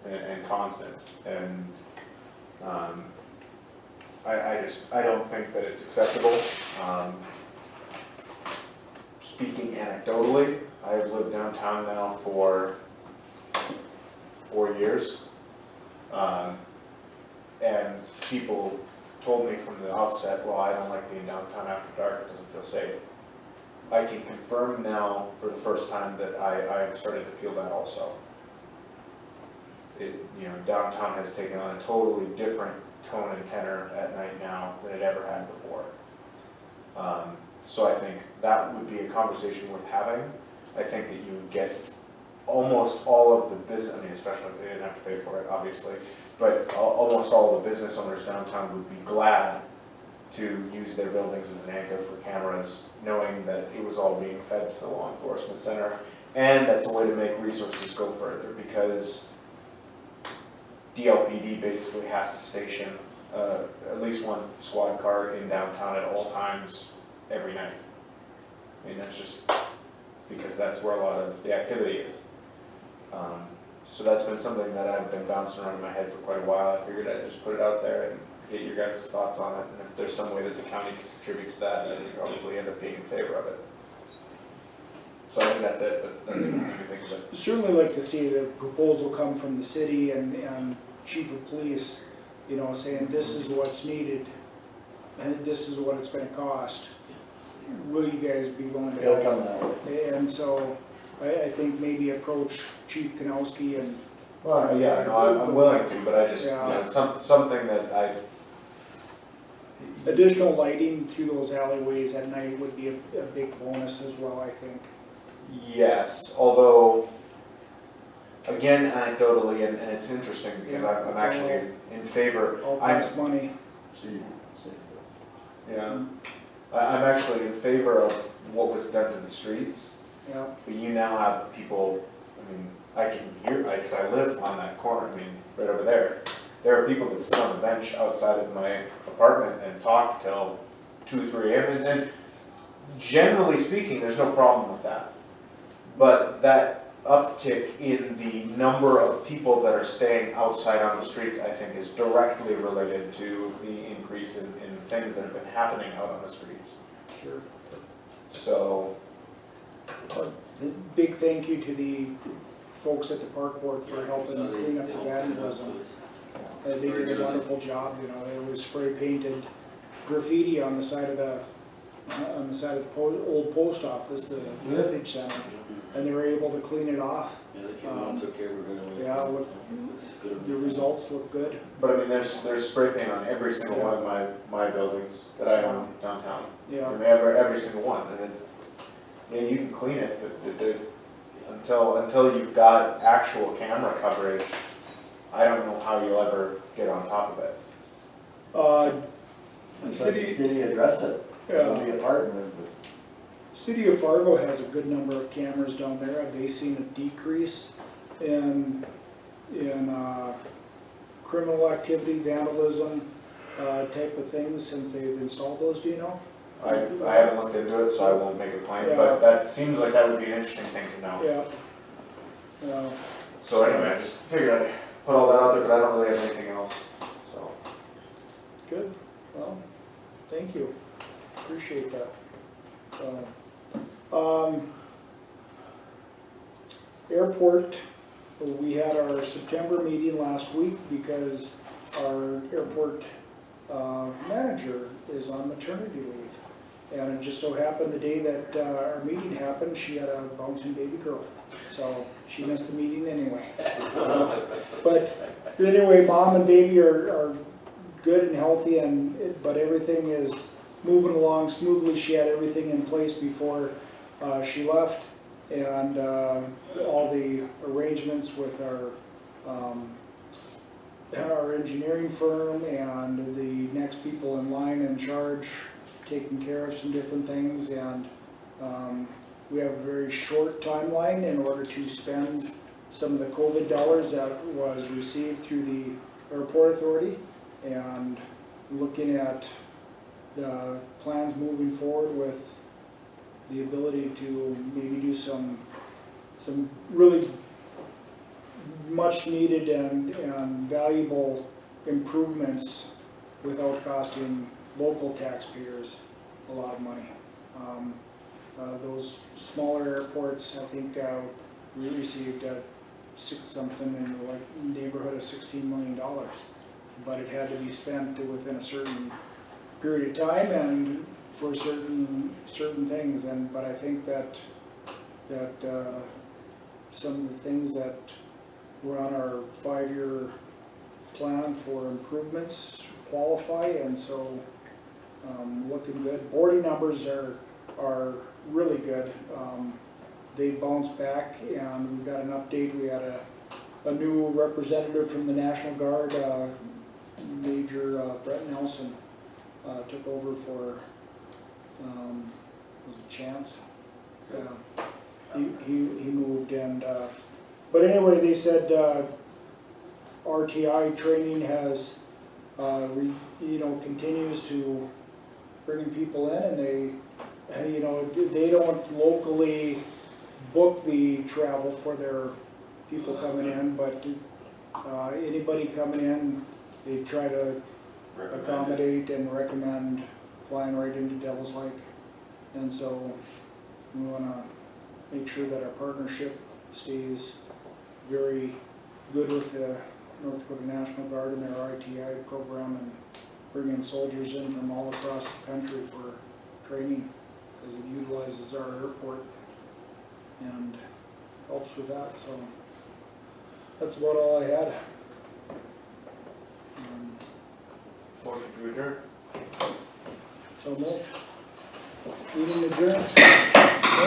and constant. And I don't think that it's acceptable. Speaking anecdotally, I've lived downtown now for 4 years. And people told me from the outset, well, I don't like being downtown after dark, it doesn't feel safe. I can confirm now for the first time that I've started to feel that also. Downtown has taken on a totally different tone and tenor at night now than it ever had before. So I think that would be a conversation worth having. I think that you would get almost all of the business, I mean, especially if they didn't have to pay for it, obviously, but almost all of the business owners downtown would be glad to use their buildings as an anchor for cameras, knowing that it was all being fed to the law enforcement center. And that's a way to make resources go further, because DLPD basically has to station at least one squad car in downtown at all times every night. I mean, that's just because that's where a lot of the activity is. So that's been something that I've been bouncing around in my head for quite a while. I figured I'd just put it out there and get your guys' thoughts on it. And if there's some way that the county can contribute to that, then you probably end up being in favor of it. So I think that's it, but that's what I think of it. Certainly like to see the proposal come from the city and chief of police, saying this is what's needed and this is what it's gonna cost. Will you guys be willing to? It'll come that way. And so I think maybe approach Chief Kanowski and. Well, yeah, no, I'm willing to, but I just, Yeah. something that additional lighting through those alleyways at night would be a big bonus as well, I think. Yes, although, again anecdotally, and it's interesting because I'm actually in favor, All I'm, costs money. yeah, I'm actually in favor of what was done to the streets, Yeah, but you now have people, I mean, I can hear, because I live on that corner, I mean, right over there. There are people that sit on the bench outside of my apartment and talk till 2, 3 a.m. And generally speaking, there's no problem with that. But that uptick in the number of people that are staying outside on the streets, I think, is directly related to the increase in things that have been happening out on the streets. sure. So, Big thank you to the folks at the park board for helping clean up the vandalism. They did a wonderful job, you know, there was spray painted graffiti on the side of the, old post office, the Heritage Center, and they were able to clean it off. Yeah, they came out and took care of it right away. Yeah, the results look good. but I mean, there's spray paint on every single one of my buildings that I own downtown. Yeah, I mean, every single one, and then, yeah, you can clean it, but until you've got actual camera coverage, I don't know how you'll ever get on top of it. It's like the city addressed it, Yeah. the apartment, City of Fargo has a good number of cameras down there. Have they seen a decrease in criminal activity, vandalism, type of things since they've installed those, do you know? I haven't looked into it, so I won't make a claim, Yeah. but that seems like that would be an interesting thing to know. Yeah. So anyway, I just figured I'd put all that out there, but I don't really have anything else, so. Good, well, thank you, appreciate that. Airport, we had our September meeting last week because our airport manager is on maternity leave. And it just so happened the day that our meeting happened, she had a bouncing baby girl. So she missed the meeting anyway. But anyway, mom and baby are good and healthy, but everything is moving along smoothly. She had everything in place before she left, and all the arrangements with our engineering firm and the next people in line in charge, taking care of some different things, and we have a very short timeline in order to spend some of the COVID dollars that was received through the airport authority, and looking at the plans moving forward with the ability to maybe do some really much needed and valuable improvements without costing local taxpayers a lot of money. Those smaller airports, I think we received something in the neighborhood of $16 million, but it had to be spent within a certain period of time and for certain things. But I think that some of the things that were on our 5-year plan for improvements qualify, and so looking good. Boarding numbers are really good. They bounced back, and we got an update. We had a new representative from the National Guard, Major Brett Nelson, took over for, was it Chance? He moved, and but anyway, they said RTI training has continues to bringing people in, and they don't locally book the travel for their people coming in, but anybody coming in, they try to accommodate and recommend flying right into Devil's Lake. And so we want to make sure that our partnership stays very good with the North Dakota National Guard and their RTI program, and bringing soldiers in from all across the country for training, because it utilizes our airport and helps with that. So that's about all I had. Motion to adjourn. So moved. Meeting adjourned.